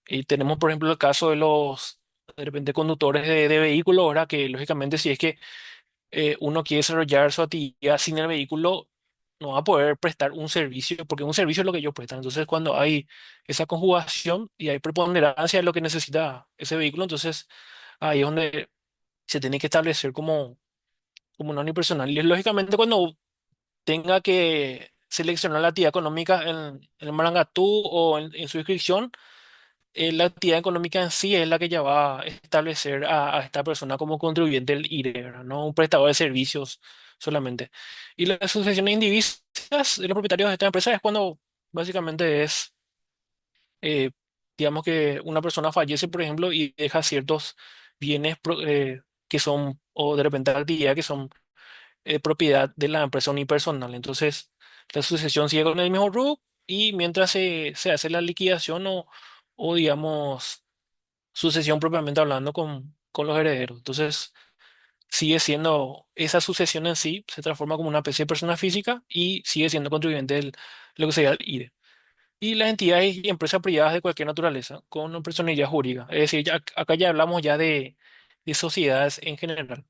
Y tenemos, por ejemplo, el caso de repente, conductores de vehículos, ahora que lógicamente si es que uno quiere desarrollar su actividad sin el vehículo, no va a poder prestar un servicio, porque un servicio es lo que ellos prestan. Entonces, cuando hay esa conjugación y hay preponderancia de lo que necesita ese vehículo, entonces ahí es donde se tiene que establecer como una unipersonal. Y lógicamente, cuando tenga que seleccionar la actividad económica en el Marangatú o en su inscripción, la actividad económica en sí es la que ya va a establecer a esta persona como contribuyente del IRE, ¿verdad? No un prestador de servicios solamente. Y las sucesiones indivisas de los propietarios de esta empresa es cuando básicamente es, eh, digamos que una persona fallece, por ejemplo, y deja ciertos bienes que son, o de repente actividades que son propiedad de la empresa unipersonal. Entonces, la sucesión sigue con el mismo RUC y mientras se hace la liquidación o digamos, sucesión propiamente hablando con los herederos. Entonces, sigue siendo esa sucesión en sí, se transforma como una especie de persona física y sigue siendo contribuyente de lo que sería el IRE. Y las entidades y empresas privadas de cualquier naturaleza, con una personalidad jurídica. Es decir, acá ya hablamos ya de sociedades en general.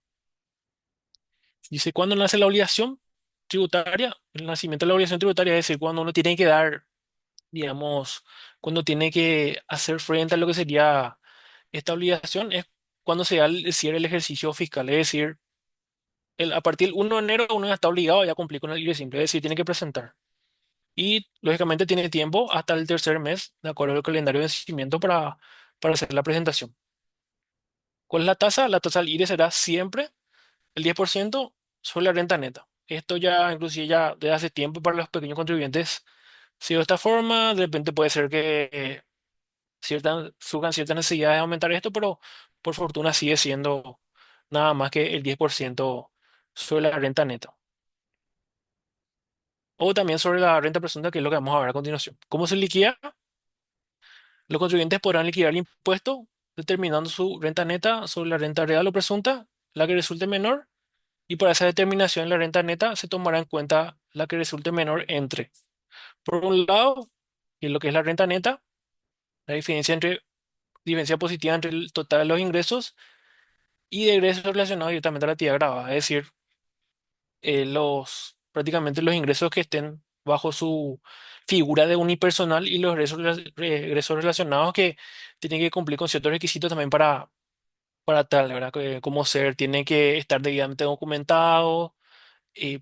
Dice, ¿cuándo nace la obligación tributaria? El nacimiento de la obligación tributaria es decir, cuando uno tiene que dar, digamos, cuando tiene que hacer frente a lo que sería esta obligación, es cuando se da el cierre del ejercicio fiscal. Es decir, a partir del 1 de enero uno ya está obligado ya a cumplir con el libre simple, es decir, tiene que presentar. Y lógicamente tiene tiempo hasta el tercer mes, de acuerdo al calendario de vencimiento, para hacer la presentación. ¿Cuál es la tasa? La tasa del IRE será siempre el 10% sobre la renta neta. Esto ya, inclusive ya desde hace tiempo para los pequeños contribuyentes, si de esta forma, de repente puede ser que surjan ciertas necesidades de aumentar esto, pero por fortuna sigue siendo nada más que el 10% sobre la renta neta. O también sobre la renta presunta, que es lo que vamos a ver a continuación. ¿Cómo se liquida? Los contribuyentes podrán liquidar el impuesto determinando su renta neta sobre la renta real o presunta, la que resulte menor, y para esa determinación la renta neta se tomará en cuenta la que resulte menor entre, por un lado, y lo que es la renta neta, la diferencia positiva entre el total de los ingresos y de ingresos relacionados directamente a la actividad grabada, es decir, prácticamente los ingresos que estén bajo su figura de unipersonal y los ingresos relacionados que tienen que cumplir con ciertos requisitos también para tal, ¿verdad? Como ser, tiene que estar debidamente documentado,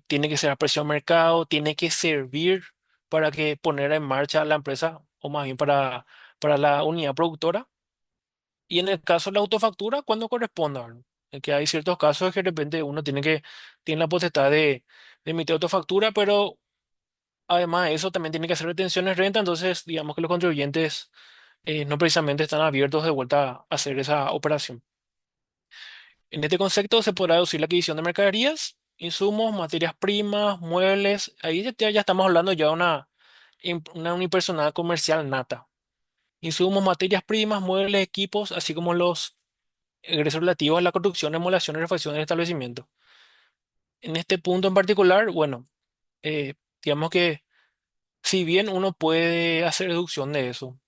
tiene que ser a precio de mercado, tiene que servir para que poner en marcha la empresa o más bien para la unidad productora. Y en el caso de la autofactura, cuando corresponda, ¿verdad? En que hay ciertos casos que de repente uno tiene la potestad de emitir autofactura, pero además de eso también tiene que hacer retenciones de renta, entonces digamos que los contribuyentes no precisamente están abiertos de vuelta a hacer esa operación. En este concepto se podrá deducir la adquisición de mercaderías, insumos, materias primas, muebles. Ahí ya estamos hablando ya de una unipersonal comercial nata. Insumos, materias primas, muebles, equipos, así como los egresos relativos a la construcción, remodelación y refacción del establecimiento. En este punto en particular, bueno, eh, digamos que si bien uno puede hacer deducción de eso,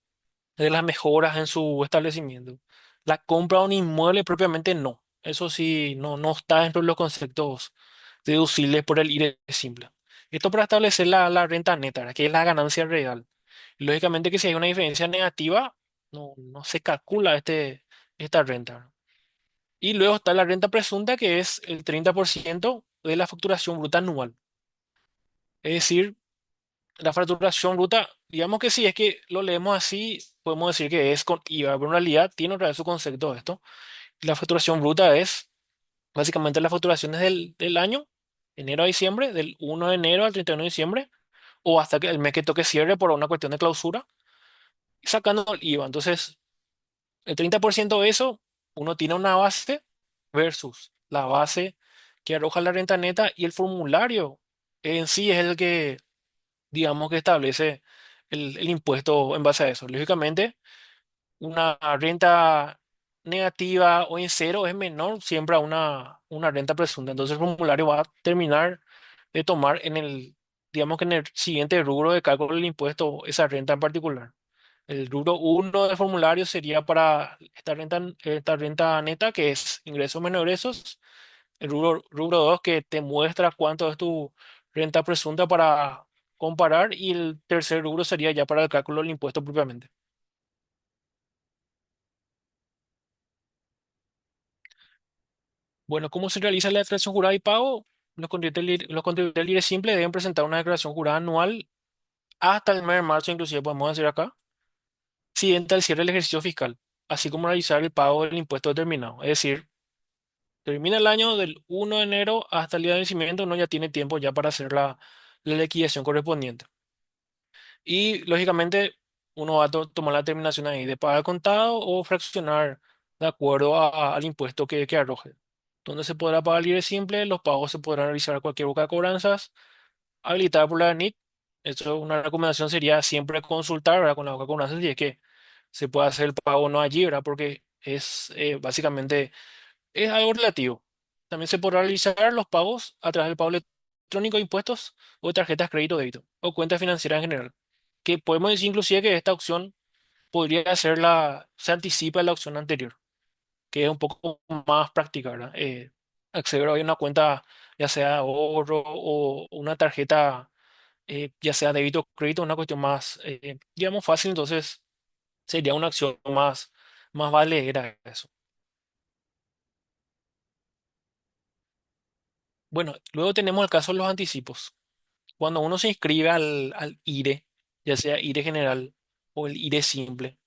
de las mejoras en su establecimiento, la compra de un inmueble propiamente no. Eso sí, no está dentro de los conceptos deducibles por el IRE simple. Esto para establecer la renta neta, ¿verdad? Que es la ganancia real. Lógicamente que si hay una diferencia negativa, no se calcula esta renta, ¿verdad? Y luego está la renta presunta, que es el 30% de la facturación bruta anual. Es decir, la facturación bruta, digamos que si es que lo leemos así, podemos decir que es con IVA, pero en realidad tiene otra vez su concepto esto. La facturación bruta es básicamente las facturaciones del año, enero a diciembre, del 1 de enero al 31 de diciembre, o hasta que el mes que toque cierre por una cuestión de clausura, sacando el IVA. Entonces, el 30% de eso, uno tiene una base versus la base que arroja la renta neta y el formulario en sí es el que, digamos, que establece el impuesto en base a eso. Lógicamente, una renta negativa o en cero es menor siempre a una renta presunta. Entonces, el formulario va a terminar de tomar digamos que en el siguiente rubro de cálculo del impuesto esa renta en particular. El rubro uno del formulario sería para esta renta neta, que es ingresos menos egresos. El rubro 2 que te muestra cuánto es tu renta presunta para comparar. Y el tercer rubro sería ya para el cálculo del impuesto propiamente. Bueno, ¿cómo se realiza la declaración jurada y pago? Los contribuyentes del IRE simple deben presentar una declaración jurada anual hasta el mes de marzo, inclusive podemos decir acá, siguiente al cierre del ejercicio fiscal, así como realizar el pago del impuesto determinado. Es decir, termina el año del 1 de enero hasta el día de vencimiento, uno ya tiene tiempo ya para hacer la liquidación correspondiente. Y lógicamente uno va a tomar la determinación ahí de pagar contado o fraccionar de acuerdo al impuesto que arroje. Donde se podrá pagar libre simple, los pagos se podrán realizar a cualquier boca de cobranzas habilitada por la ANIT. Eso, una recomendación sería siempre consultar, ¿verdad? Con la boca de cobranzas si es que se puede hacer el pago o no allí, ¿verdad? Porque básicamente es algo relativo. También se podrá realizar los pagos a través del pago electrónico de impuestos o de tarjetas crédito o débito o cuentas financieras en general. Que podemos decir inclusive que esta opción podría ser se anticipa a la opción anterior, que es un poco más práctica, ¿verdad? Acceder hoy a una cuenta, ya sea ahorro o una tarjeta, ya sea débito o crédito, una cuestión más, digamos, fácil, entonces sería una acción más valedera eso. Bueno, luego tenemos el caso de los anticipos. Cuando uno se inscribe al IRE, ya sea IRE general o el IRE simple,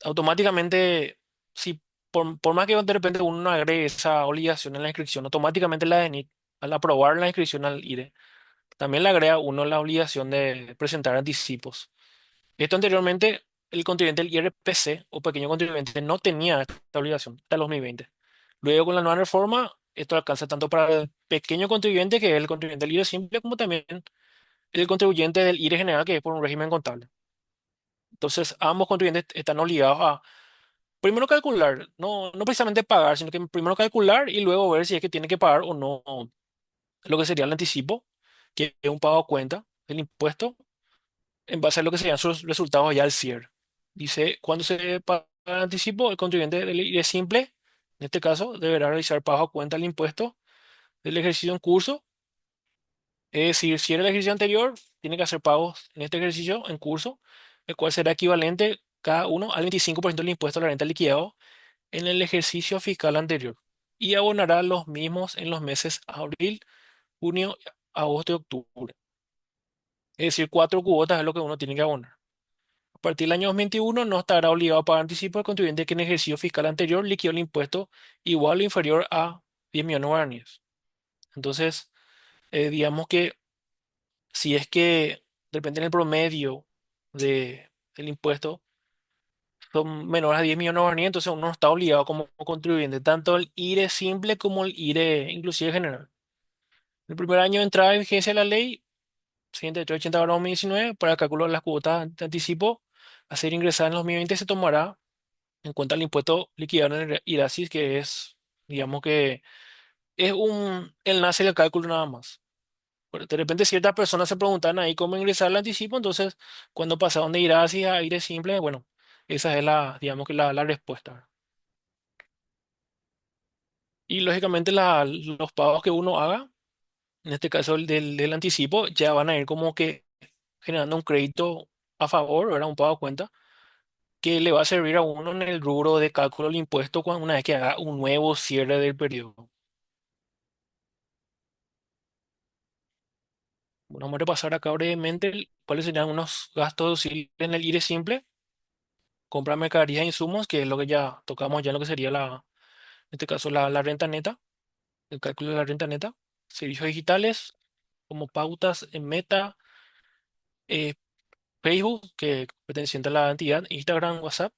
automáticamente, si por más que de repente uno no agregue esa obligación en la inscripción, automáticamente la DENIT, al aprobar la inscripción al IRE, también le agrega a uno la obligación de presentar anticipos. Esto anteriormente el contribuyente del IRPC o pequeño contribuyente no tenía esta obligación hasta el 2020. Luego, con la nueva reforma, esto alcanza tanto para el pequeño contribuyente, que es el contribuyente del IRE simple, como también el contribuyente del IRE general, que es por un régimen contable. Entonces, ambos contribuyentes están obligados a primero calcular, no precisamente pagar, sino que primero calcular y luego ver si es que tiene que pagar o no lo que sería el anticipo, que es un pago a cuenta del impuesto, en base a lo que serían sus resultados ya al cierre. Dice, cuando se paga el anticipo, el contribuyente del IRE simple, en este caso, deberá realizar pago a cuenta del impuesto del ejercicio en curso. Es decir, si era el ejercicio anterior, tiene que hacer pagos en este ejercicio en curso, el cual será equivalente cada uno al 25% del impuesto a la renta liquidado en el ejercicio fiscal anterior, y abonará los mismos en los meses abril, junio, agosto y octubre. Es decir, 4 cuotas es lo que uno tiene que abonar. A partir del año 2021 no estará obligado a pagar anticipo el contribuyente que en el ejercicio fiscal anterior liquidó el impuesto igual o inferior a 10 millones de guaraníes. Entonces, digamos que si es que depende del promedio del impuesto son menores a 10 millones de guaraníes, entonces uno no está obligado como contribuyente, tanto el IRE simple como el IRE inclusive general. El primer año de entrada en vigencia de la ley 183/80/2019, para el cálculo de las cuotas de anticipo a ser ingresadas en los 2020, se tomará en cuenta el impuesto liquidado en el IRASIS, que es, digamos que es el nace del cálculo nada más. Pero de repente ciertas personas se preguntan ahí cómo ingresar el anticipo, entonces cuando pasaron de IRASIS a IRE simple, bueno, esa es digamos que la respuesta. Y lógicamente los pagos que uno haga, en este caso el del anticipo, ya van a ir como que generando un crédito a favor, ¿verdad? Un pago a cuenta, que le va a servir a uno en el rubro de cálculo del impuesto una vez que haga un nuevo cierre del periodo. Bueno, vamos a repasar acá brevemente cuáles serían unos gastos deducibles en el IRE simple. Compra mercaderías e insumos, que es lo que ya tocamos, ya lo que sería en este caso la renta neta, el cálculo de la renta neta. Servicios digitales, como pautas en Meta, eh, Facebook, que perteneciente a la entidad, Instagram, WhatsApp,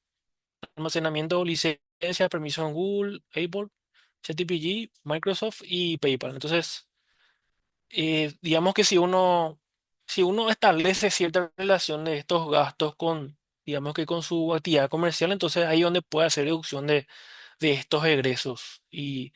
almacenamiento, licencia, permiso en Google, Apple, ChatGPT, Microsoft y PayPal. Entonces, digamos que si uno establece cierta relación de estos gastos con, digamos que con su actividad comercial, entonces ahí es donde puede hacer deducción de estos egresos. Y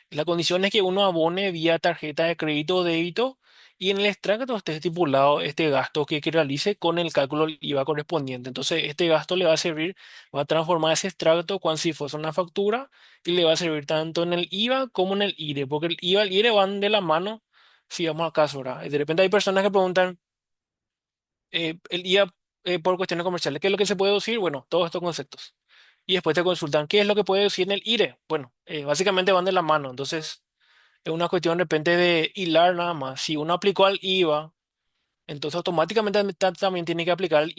la condición es que uno abone vía tarjeta de crédito o débito, y en el extracto esté estipulado este gasto que realice con el cálculo del IVA correspondiente. Entonces, este gasto le va a servir, va a transformar ese extracto cuando si fuese una factura, y le va a servir tanto en el IVA como en el IRE, porque el IVA y el IRE van de la mano, si vamos al caso, ¿verdad? Y de repente hay personas que preguntan, el IVA, por cuestiones comerciales, ¿qué es lo que se puede deducir? Bueno, todos estos conceptos. Y después te consultan, ¿qué es lo que puede deducir en el IRE? Bueno, básicamente van de la mano. Entonces, es una cuestión de repente de hilar nada más. Si uno aplicó al IVA, entonces automáticamente también tiene que aplicar al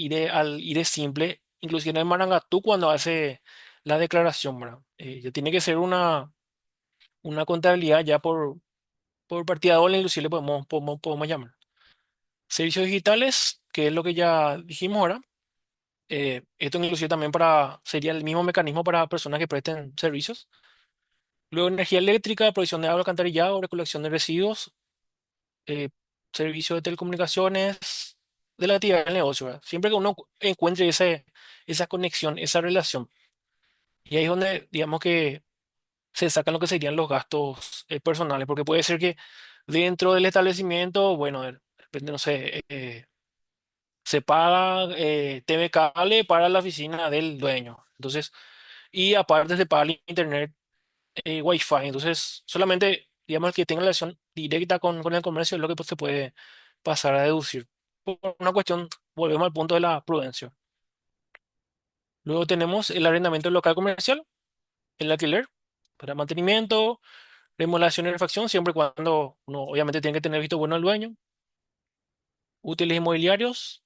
IRE simple, inclusive en el Marangatú cuando hace la declaración, ¿verdad? Ya tiene que ser una contabilidad ya por partida doble, inclusive le podemos llamar. Servicios digitales, que es lo que ya dijimos ahora. Esto inclusive también sería el mismo mecanismo para personas que presten servicios. Luego, energía eléctrica, provisión de agua, alcantarillado, recolección de residuos, eh, servicio de telecomunicaciones, de la actividad del negocio, ¿verdad? Siempre que uno encuentre esa conexión, esa relación. Y ahí es donde, digamos que se sacan lo que serían los gastos personales, porque puede ser que dentro del establecimiento, bueno, de repente, no sé, se paga TV cable para la oficina del dueño. Entonces, y aparte se paga el internet, Wi-Fi. Entonces, solamente, digamos, el que tenga relación directa con el comercio es lo que pues, se puede pasar a deducir. Por una cuestión, volvemos al punto de la prudencia. Luego tenemos el arrendamiento local comercial, el alquiler para mantenimiento, remodelación y refacción, siempre y cuando uno obviamente tiene que tener visto bueno al dueño. Útiles inmobiliarios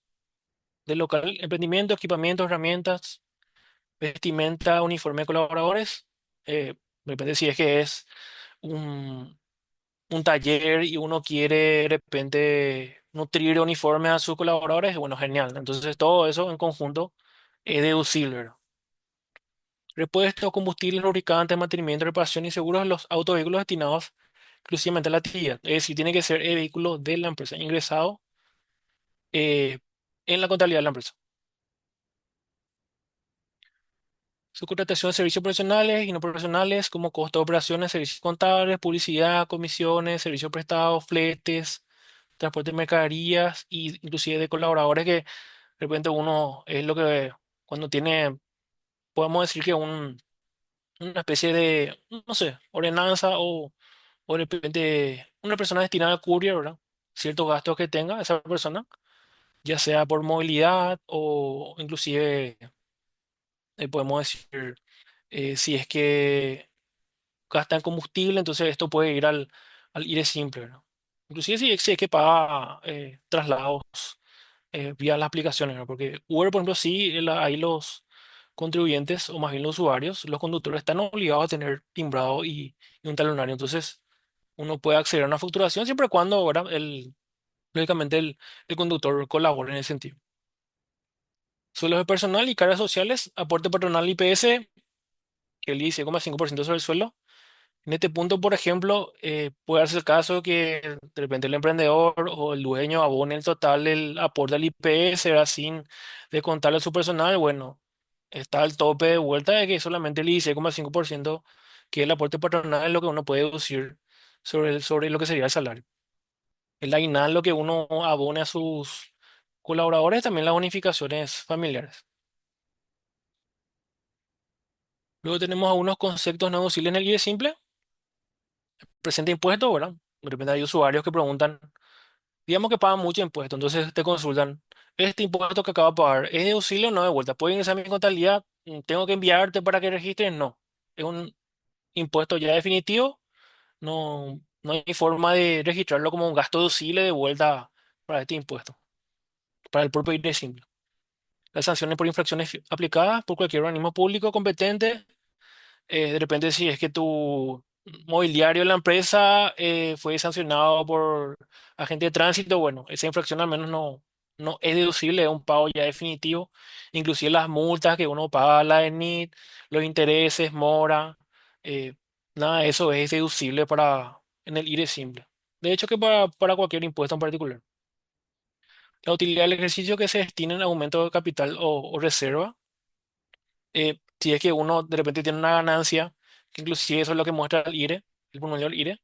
del local, emprendimiento, equipamientos, herramientas, vestimenta, uniforme de colaboradores. Depende si es que es un taller y uno quiere de repente nutrir uniformes a sus colaboradores, bueno, genial. Entonces todo eso en conjunto es deducible, ¿verdad? Repuestos, combustibles, lubricantes, mantenimiento, reparación y seguros de los autos vehículos destinados exclusivamente a la actividad. Es decir, tiene que ser el vehículo de la empresa ingresado eh, en la contabilidad de la empresa. Subcontratación de servicios profesionales y no profesionales como costo de operaciones, servicios contables, publicidad, comisiones, servicios prestados, fletes, transporte de mercaderías y inclusive de colaboradores que de repente uno es lo que cuando tiene, podemos decir que una especie de, no sé, ordenanza o de repente una persona destinada a courier, ¿verdad? Ciertos gastos que tenga esa persona, ya sea por movilidad o inclusive podemos decir si es que gasta en combustible, entonces esto puede ir al IRE simple, ¿no? Inclusive si es que paga traslados vía las aplicaciones, ¿no? Porque Uber, por ejemplo, sí, ahí los contribuyentes, o más bien los usuarios, los conductores están obligados a tener timbrado y un talonario. Entonces, uno puede acceder a una facturación siempre y cuando ahora lógicamente el conductor colabore en ese sentido. Sueldos de personal y cargas sociales, aporte patronal IPS, que el 16,5% sobre el sueldo. En este punto, por ejemplo, puede darse el caso que de repente el emprendedor o el dueño abone el total del aporte al IPS, ¿verdad? Sin descontarle a su personal. Bueno, está el tope de vuelta de que solamente el 16,5% que es el aporte patronal es lo que uno puede deducir sobre lo que sería el salario. El aguinaldo que uno abone a sus colaboradores, también las bonificaciones familiares. Luego tenemos algunos conceptos no deducibles en el IE simple. Presenta impuestos, ¿verdad? De repente hay usuarios que preguntan, digamos que pagan mucho impuesto, entonces te consultan, ¿este impuesto que acabo de pagar es deducible o no de vuelta? ¿Puedo ingresar a mi contabilidad? ¿Tengo que enviarte para que registres? No. Es un impuesto ya definitivo, no hay forma de registrarlo como un gasto deducible de vuelta para este impuesto, para el propio IRE simple. Las sanciones por infracciones aplicadas por cualquier organismo público competente. De repente, si es que tu mobiliario de la empresa fue sancionado por agente de tránsito, bueno, esa infracción al menos no es deducible, es un pago ya definitivo. Inclusive las multas que uno paga, la ENIT, los intereses, mora, eh, nada de eso es deducible en el IRE simple. De hecho, que para cualquier impuesto en particular. La utilidad del ejercicio que se destina en aumento de capital o reserva, si es que uno de repente tiene una ganancia, que inclusive eso es lo que muestra el IRE, el promedio del IRE,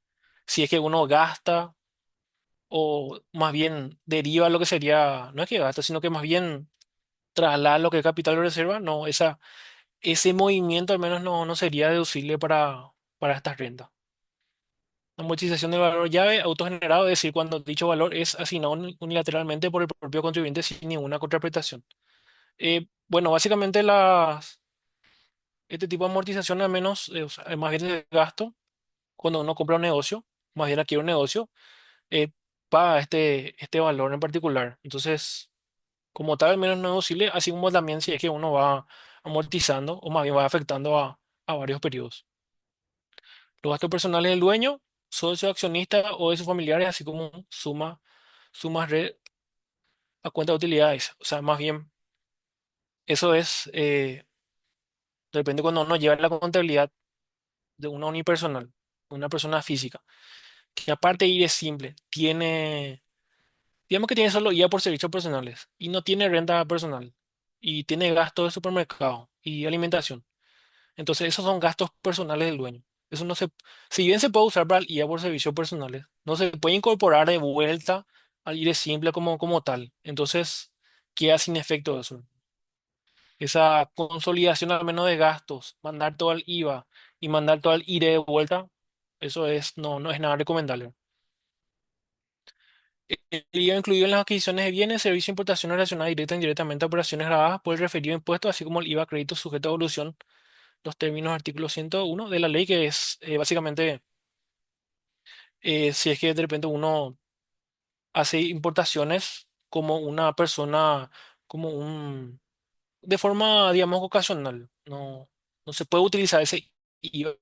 si es que uno gasta o más bien deriva lo que sería, no es que gasta, sino que más bien traslada lo que es capital o reserva, no, ese movimiento al menos no sería deducible para esta renta. La amortización del valor llave autogenerado, es decir, cuando dicho valor es asignado unilateralmente por el propio contribuyente sin ninguna contraprestación. Bueno, básicamente este tipo de amortización al menos, o sea, más bien el gasto, cuando uno compra un negocio, más bien adquiere un negocio, eh, paga este valor en particular. Entonces, como tal, al menos no es deducible, así como también si es que uno va amortizando o más bien va afectando a varios periodos. Los gastos personales del dueño, socio, accionista o de sus familiares, así como sumas a cuenta de utilidades. O sea, más bien, eso es, depende cuando uno lleva la contabilidad de una unipersonal, una persona física, que aparte de ir es simple, digamos que tiene solo guía por servicios personales y no tiene renta personal y tiene gastos de supermercado y alimentación. Entonces, esos son gastos personales del dueño. Eso no se, si bien se puede usar para el guía por servicios personales, no se puede incorporar de vuelta al IRE simple como tal. Entonces, queda sin efecto eso. Esa consolidación al menos de gastos, mandar todo al IVA y mandar todo al IRE de vuelta, no es nada recomendable. El IVA incluido en las adquisiciones de bienes, servicios, importaciones relacionadas directa e indirectamente a operaciones grabadas por el referido impuesto, así como el IVA crédito sujeto a evolución, los términos del artículo 101 de la ley, que es básicamente si es que de repente uno hace importaciones como una persona, como un, de forma, digamos, ocasional. No se puede utilizar ese IVA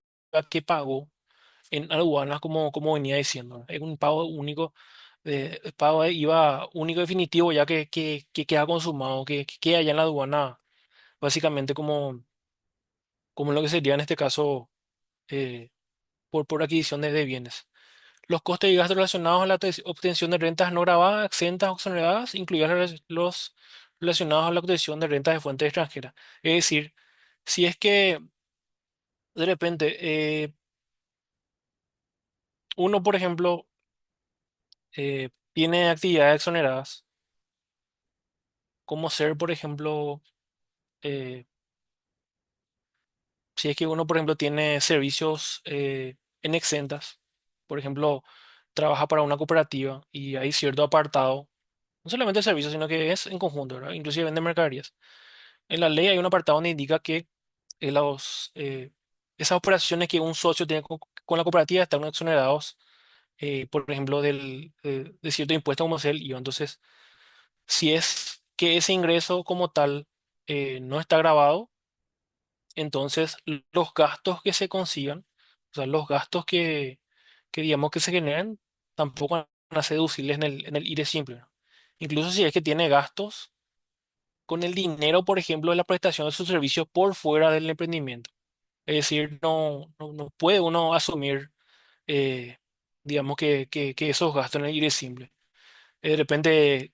que pagó en aduanas como venía diciendo. Es un pago único, pago de IVA único definitivo ya que queda consumado, que queda allá en la aduana básicamente como lo que sería en este caso por adquisición de bienes. Los costes y gastos relacionados a la obtención de rentas no grabadas, exentas o exoneradas, incluidos los relacionados a la obtención de rentas de fuentes extranjeras. Es decir, si es que de repente uno, por ejemplo, tiene actividades exoneradas, como ser, por ejemplo, eh, si es que uno, por ejemplo, tiene servicios en exentas, por ejemplo, trabaja para una cooperativa y hay cierto apartado, no solamente servicios, sino que es en conjunto, ¿verdad? Inclusive vende mercaderías. En la ley hay un apartado donde indica que esas operaciones que un socio tiene con la cooperativa están exonerados, por ejemplo, de cierto impuesto como es el IVA. Entonces, si es que ese ingreso como tal no está grabado, entonces los gastos que se consigan, o sea, los gastos que digamos que se generan, tampoco van a ser deducibles en el IRE simple, ¿no? Incluso si es que tiene gastos con el dinero, por ejemplo, de la prestación de sus servicios por fuera del emprendimiento. Es decir, no puede uno asumir, eh, digamos, que esos gastos en el IRE simple. De repente,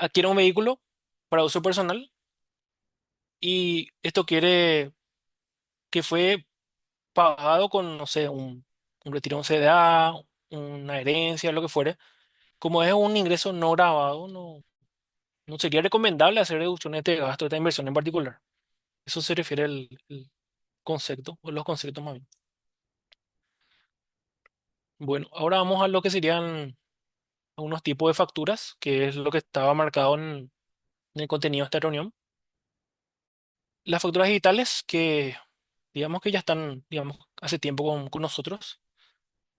adquiere un vehículo para uso personal y esto quiere que fue pagado con, no sé, un retiro de un CDA, una herencia, lo que fuere. Como es un ingreso no grabado, no sería recomendable hacer deducciones de gasto de esta inversión en particular. Eso se refiere el concepto, o los conceptos más bien. Bueno, ahora vamos a lo que serían algunos tipos de facturas, que es lo que estaba marcado en el contenido de esta reunión. Las facturas digitales que, digamos que ya están, digamos, hace tiempo con nosotros,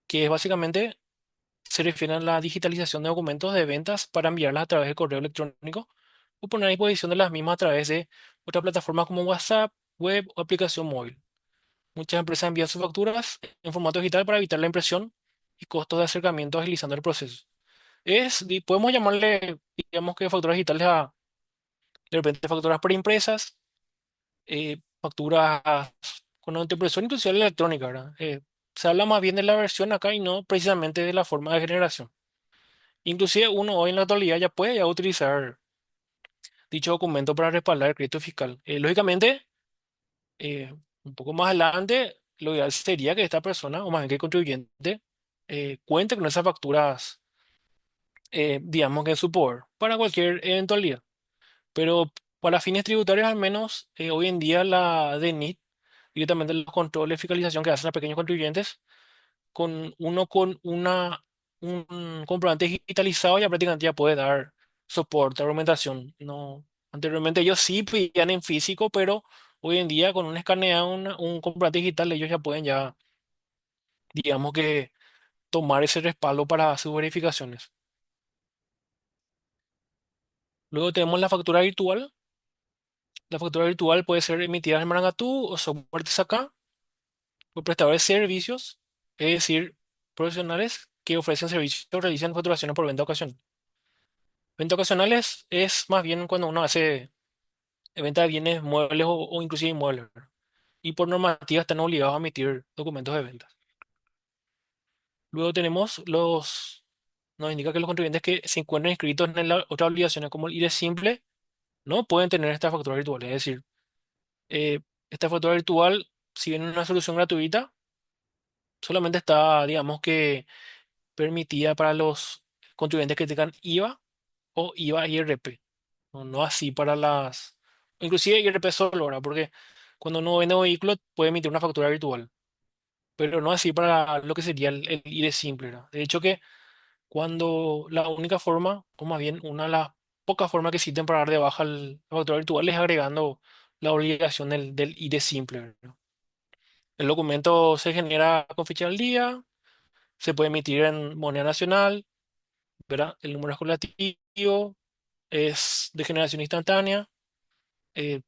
que es básicamente se refieren a la digitalización de documentos de ventas para enviarlas a través de correo electrónico o poner a disposición de las mismas a través de otras plataformas como WhatsApp, web o aplicación móvil. Muchas empresas envían sus facturas en formato digital para evitar la impresión y costos de acercamiento agilizando el proceso. Podemos llamarle, digamos que facturas digitales a, de repente, facturas preimpresas, facturas con autoimpresión, inclusive la electrónica, ¿verdad? Se habla más bien de la versión acá y no precisamente de la forma de generación. Inclusive uno hoy en la actualidad ya puede ya utilizar dicho documento para respaldar el crédito fiscal. Lógicamente, un poco más adelante, lo ideal sería que esta persona, o más bien que el contribuyente, cuente con esas facturas, digamos que en su poder, para cualquier eventualidad. Pero para fines tributarios, al menos, hoy en día la DNIT, directamente los controles de fiscalización que hacen a pequeños contribuyentes, un comprobante digitalizado ya prácticamente ya puede dar soporte, argumentación. No, anteriormente ellos sí pedían en físico, pero hoy en día con un escaneado, un comprobante digital, ellos ya pueden ya, digamos que tomar ese respaldo para sus verificaciones. Luego tenemos la factura virtual. La factura virtual puede ser emitida en Marangatú o software TSACA por prestadores de servicios, es decir, profesionales que ofrecen servicios o realizan facturaciones por venta ocasional. Venta ocasionales es más bien cuando uno hace venta de bienes muebles o inclusive inmuebles, ¿verdad? Y por normativa están obligados a emitir documentos de ventas. Luego tenemos nos indica que los contribuyentes que se encuentran inscritos en otras obligaciones como el IRE simple no pueden tener esta factura virtual. Es decir, eh, esta factura virtual, si bien es una solución gratuita, solamente está, digamos que permitida para los contribuyentes que tengan IVA o IVA y IRP. No así para inclusive IRP solo, ¿verdad? Porque cuando uno vende vehículos puede emitir una factura virtual, pero no así para lo que sería el IRE simple, ¿verdad? De hecho que cuando la única forma, o más bien una de las pocas formas que existen para dar de baja la factura virtual es agregando la obligación del IRE simple, ¿verdad? El documento se genera con fecha del día, se puede emitir en moneda nacional, ¿verdad? El número escolativo es de generación instantánea.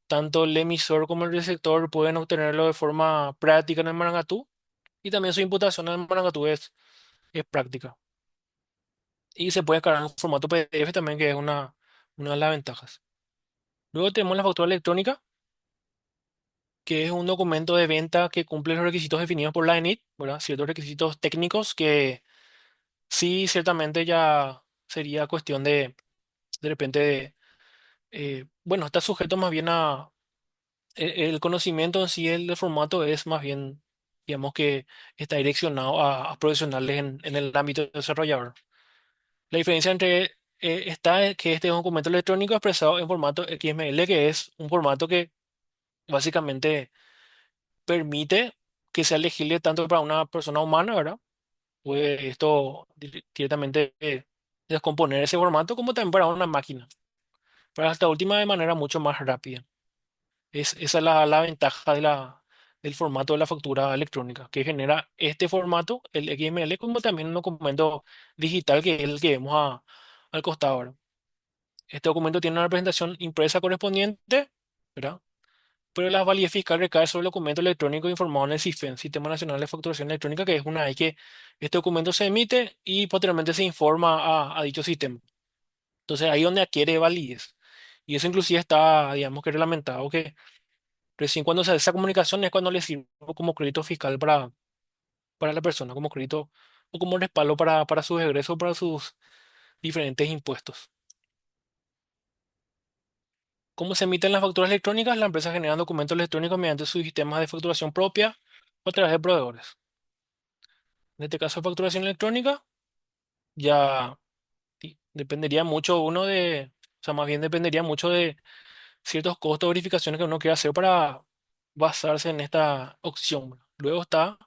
Tanto el emisor como el receptor pueden obtenerlo de forma práctica en el Marangatú y también su imputación en el Marangatú es práctica. Y se puede cargar en formato PDF también, que es una de las ventajas. Luego tenemos la factura electrónica, que es un documento de venta que cumple los requisitos definidos por la ENIT, ¿verdad? Ciertos requisitos técnicos que sí, ciertamente ya sería cuestión de repente, bueno, está sujeto más bien a el conocimiento en sí, el formato es más bien, digamos que está direccionado a profesionales en el ámbito desarrollador. La diferencia entre está es que este es un documento electrónico expresado en formato XML, que es un formato que básicamente permite que sea legible tanto para una persona humana, ¿verdad? Puede esto directamente descomponer ese formato como también para una máquina. Para esta última de manera mucho más rápida. Esa es la ventaja del formato de la factura electrónica, que genera este formato, el XML, como también un documento digital que es el que vemos al costado ahora. Este documento tiene una representación impresa correspondiente, ¿verdad? Pero la validez fiscal recae sobre el documento electrónico informado en el SIFEN, Sistema Nacional de Facturación Electrónica, que es una vez que este documento se emite y posteriormente se informa a dicho sistema. Entonces ahí es donde adquiere validez. Y eso inclusive está, digamos que reglamentado, que recién cuando se hace esa comunicación es cuando le sirve como crédito fiscal para la persona, como crédito o como respaldo para sus egresos, para sus diferentes impuestos. ¿Cómo se emiten las facturas electrónicas? La empresa genera documentos electrónicos mediante sus sistemas de facturación propia o a través de proveedores. En este caso, facturación electrónica, ya dependería mucho uno o sea, más bien dependería mucho de ciertos costos o verificaciones que uno quiera hacer para basarse en esta opción. Luego está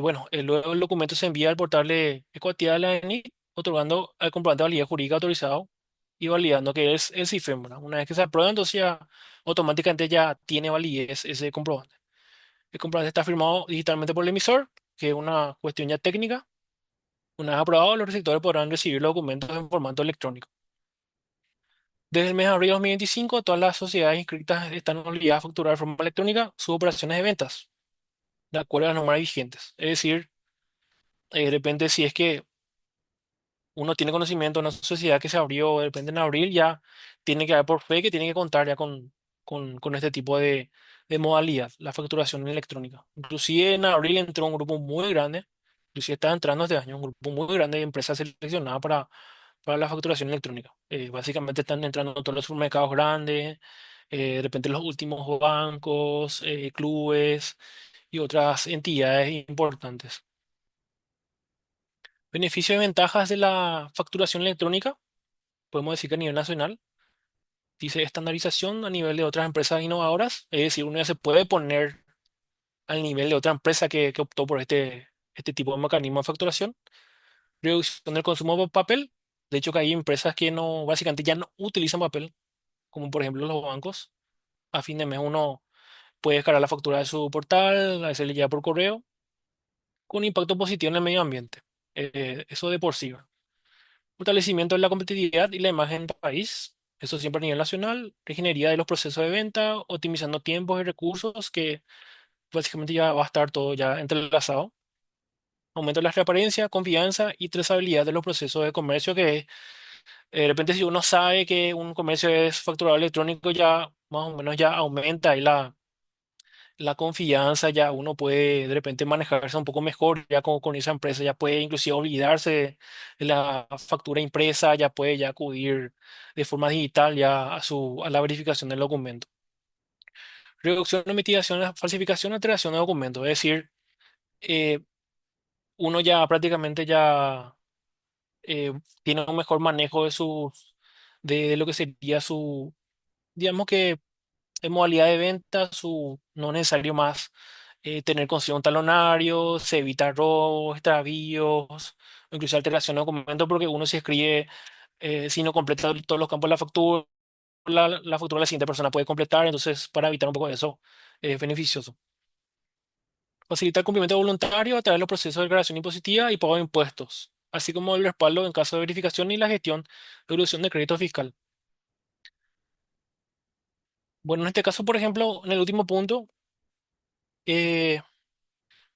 bueno, luego el documento se envía al portal de Ecoatía de la ENI, otorgando al comprobante de validez jurídica autorizado y validando que es el CIFEM, ¿verdad? Una vez que se aprueba, entonces ya automáticamente ya tiene validez ese comprobante. El comprobante está firmado digitalmente por el emisor, que es una cuestión ya técnica. Una vez aprobado, los receptores podrán recibir los documentos en formato electrónico. Desde el mes de abril de 2025, todas las sociedades inscritas están obligadas a facturar de forma electrónica sus operaciones de ventas, de acuerdo a las normas vigentes. Es decir, de repente, si es que uno tiene conocimiento de una sociedad que se abrió de repente en abril, ya tiene que dar por fe que tiene que contar ya con este tipo de modalidad, la facturación electrónica. Inclusive en abril entró un grupo muy grande, inclusive está entrando este año un grupo muy grande de empresas seleccionadas para la facturación electrónica. Básicamente están entrando todos los supermercados grandes, de repente los últimos bancos, clubes y otras entidades importantes. Beneficios y ventajas de la facturación electrónica. Podemos decir que a nivel nacional dice estandarización a nivel de otras empresas innovadoras, es decir, uno ya se puede poner al nivel de otra empresa que optó por este tipo de mecanismo de facturación. Reducción del consumo de papel. De hecho, que hay empresas que no, básicamente ya no utilizan papel, como por ejemplo los bancos. A fin de mes uno puede descargar la factura de su portal, hacerle ya por correo, con impacto positivo en el medio ambiente. Eso de por sí. ¿Verdad? Fortalecimiento de la competitividad y la imagen del país. Eso siempre a nivel nacional. Ingeniería de los procesos de venta, optimizando tiempos y recursos, que básicamente ya va a estar todo ya entrelazado. Aumento de la transparencia, confianza y trazabilidad de los procesos de comercio, que de repente si uno sabe que un comercio es facturado electrónico, ya más o menos ya aumenta ahí la confianza, ya uno puede de repente manejarse un poco mejor ya con esa empresa, ya puede inclusive olvidarse de la factura impresa, ya puede ya acudir de forma digital ya a la verificación del documento. Reducción de mitigación, de falsificación, alteración de documentos, es decir, eh, uno ya prácticamente ya tiene un mejor manejo de lo que sería su, digamos que en modalidad de venta, no es necesario más tener consigo un talonario, se evita robos, extravíos, o incluso alteración de documentos, porque uno se escribe, si no completa todos los campos de la factura, la factura la siguiente persona puede completar, entonces para evitar un poco eso es beneficioso. Facilita el cumplimiento voluntario a través de los procesos de declaración impositiva y pago de impuestos, así como el respaldo en caso de verificación y la gestión de devolución de crédito fiscal. Bueno, en este caso, por ejemplo, en el último punto, eh,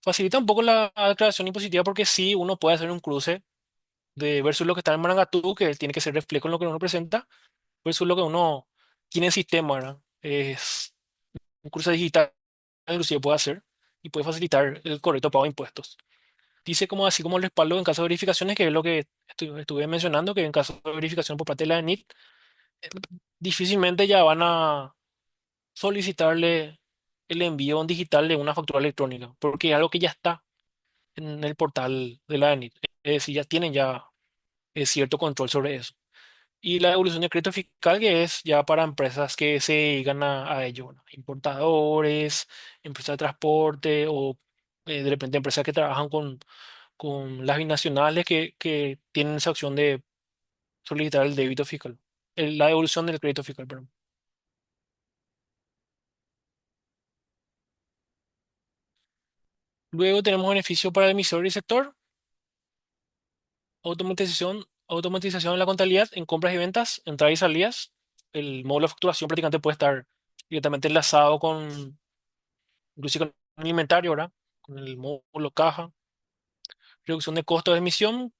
facilita un poco la declaración impositiva porque sí, uno puede hacer un cruce de versus lo que está en Marangatú, que tiene que ser reflejo en lo que uno presenta, versus lo que uno tiene sistema, ¿verdad? Es un cruce digital, inclusive puede hacer y puede facilitar el correcto pago de impuestos. Dice como así como el respaldo en caso de verificaciones, que es lo que estuve mencionando, que en caso de verificación por parte de la ENIT, eh, difícilmente ya van a solicitarle el envío en digital de una factura electrónica, porque es algo que ya está en el portal de la ENIT. Es decir, ya tienen ya cierto control sobre eso. Y la devolución de crédito fiscal, que es ya para empresas que se dedican a ello, ¿no? Importadores, empresas de transporte o de repente empresas que trabajan con las binacionales que tienen esa opción de solicitar el débito fiscal, la devolución del crédito fiscal, perdón. Luego tenemos beneficio para el emisor y sector, automatización de la contabilidad en compras y ventas, entradas y salidas. El módulo de facturación prácticamente puede estar directamente enlazado con, inclusive con el inventario, ¿verdad? Con el módulo caja, reducción de costos de emisión,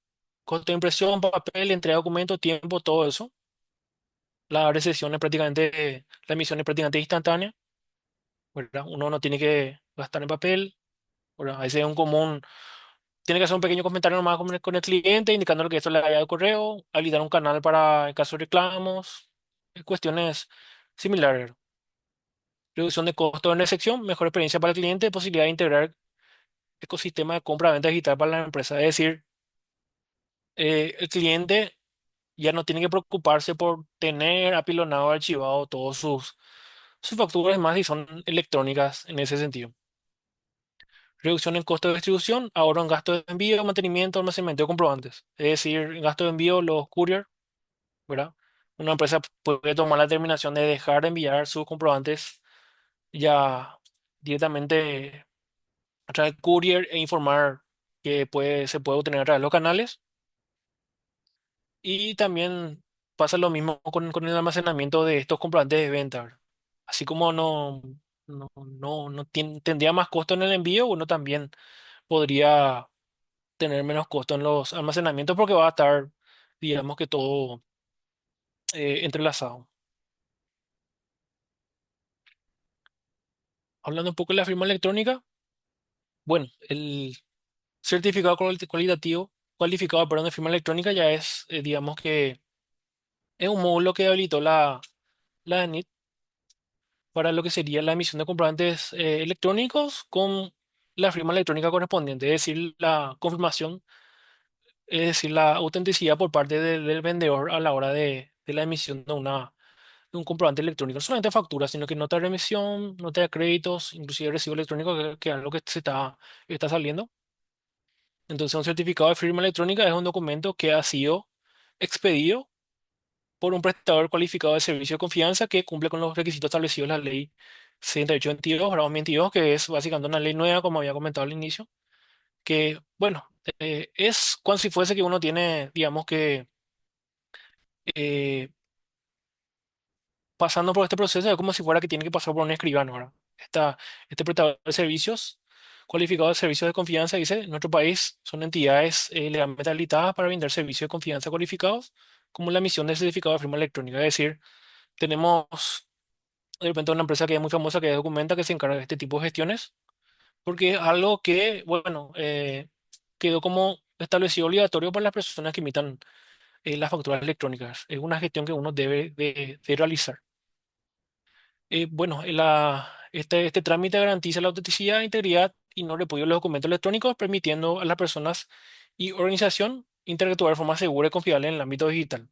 costo de impresión, papel, entrega de documentos, tiempo, todo eso. La recesión es prácticamente, la emisión es prácticamente instantánea, ¿verdad? Uno no tiene que gastar en papel, ¿verdad? A veces es un común, tiene que hacer un pequeño comentario nomás con el cliente, indicándole que esto le haya dado correo, habilitar un canal para en caso de reclamos, cuestiones similares. Reducción de costos en recepción, mejor experiencia para el cliente, posibilidad de integrar ecosistema de compra-venta digital para la empresa. Es decir, el cliente ya no tiene que preocuparse por tener apilonado, archivado todos sus facturas, más si son electrónicas en ese sentido. Reducción en costo de distribución, ahorro en gasto de envío, mantenimiento, almacenamiento de comprobantes. Es decir, en gasto de envío, los courier, ¿verdad? Una empresa puede tomar la determinación de dejar de enviar sus comprobantes ya directamente a través del courier e informar que se puede obtener a través de los canales. Y también pasa lo mismo con el almacenamiento de estos comprobantes de venta, ¿verdad? Así como no tendría más costo en el envío, uno también podría tener menos costo en los almacenamientos porque va a estar, digamos que todo entrelazado. Hablando un poco de la firma electrónica, bueno, el certificado cualitativo, cualificado, perdón, de firma electrónica ya es, digamos que es un módulo que habilitó la ENIT para lo que sería la emisión de comprobantes electrónicos con la firma electrónica correspondiente, es decir, la confirmación, es decir, la autenticidad por parte del vendedor a la hora de la emisión de un comprobante electrónico. No solamente factura, sino que nota de remisión, nota de créditos, inclusive recibo electrónico, que es algo que está saliendo. Entonces, un certificado de firma electrónica es un documento que ha sido expedido por un prestador cualificado de servicio de confianza que cumple con los requisitos establecidos en la ley 6822/22, que es básicamente una ley nueva, como había comentado al inicio, que, bueno, es cuando si fuese que uno tiene, digamos que, eh, pasando por este proceso, es como si fuera que tiene que pasar por un escribano, ¿verdad? Este prestador de servicios, cualificado de servicios de confianza, dice, en nuestro país son entidades legalmente habilitadas para brindar servicios de confianza cualificados, como la emisión de certificado de firma electrónica. Es decir, tenemos de repente una empresa que es muy famosa, que es Documenta, que se encarga de este tipo de gestiones, porque es algo que, bueno, quedó como establecido obligatorio para las personas que emitan las facturas electrónicas. Es una gestión que uno debe de realizar. Bueno, este trámite garantiza la autenticidad, integridad y no repudio de los documentos electrónicos, permitiendo a las personas y organización interactuar de forma segura y confiable en el ámbito digital.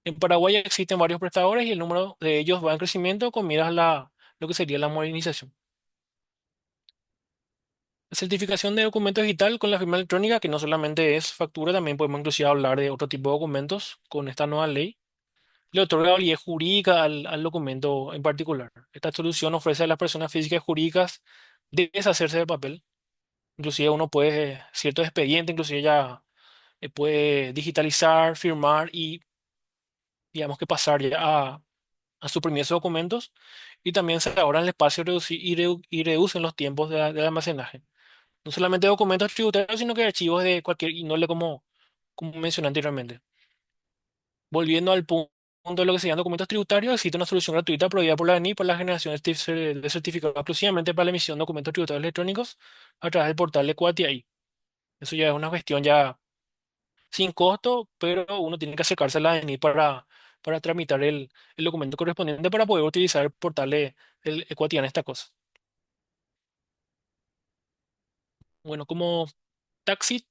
En Paraguay existen varios prestadores y el número de ellos va en crecimiento con miras a lo que sería la modernización. La certificación de documento digital con la firma electrónica, que no solamente es factura, también podemos inclusive hablar de otro tipo de documentos con esta nueva ley, le otorga validez jurídica al documento en particular. Esta solución ofrece a las personas físicas y jurídicas deshacerse del papel. Inclusive uno puede, ciertos expedientes, inclusive ya puede digitalizar, firmar y digamos que pasar ya a suprimir esos documentos y también se ahorran el espacio y reducen los tiempos de almacenaje. No solamente documentos tributarios, sino que archivos de cualquier índole como mencioné anteriormente. Volviendo al punto de lo que se llaman documentos tributarios, existe una solución gratuita prohibida por la ANI para la generación de certificados exclusivamente para la emisión de documentos tributarios electrónicos a través del portal de Cuati. Eso ya es una cuestión ya sin costo, pero uno tiene que acercarse a la ANI para tramitar el documento correspondiente para poder utilizar el portal de el Equati en esta cosa. Bueno, como taxi,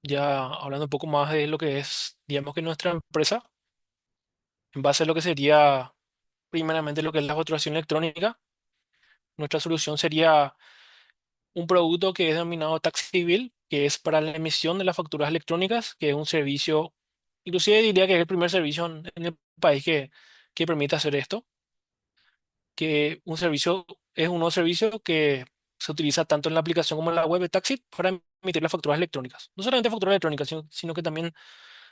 ya hablando un poco más de lo que es, digamos que nuestra empresa, en base a lo que sería primeramente lo que es la facturación electrónica, nuestra solución sería un producto que es denominado Taxi Bill, que es para la emisión de las facturas electrónicas, que es un servicio, inclusive diría que es el primer servicio en el país que permite hacer esto, que un servicio es un nuevo servicio que se utiliza tanto en la aplicación como en la web de Taxi para emitir las facturas electrónicas. No solamente facturas electrónicas, sino que también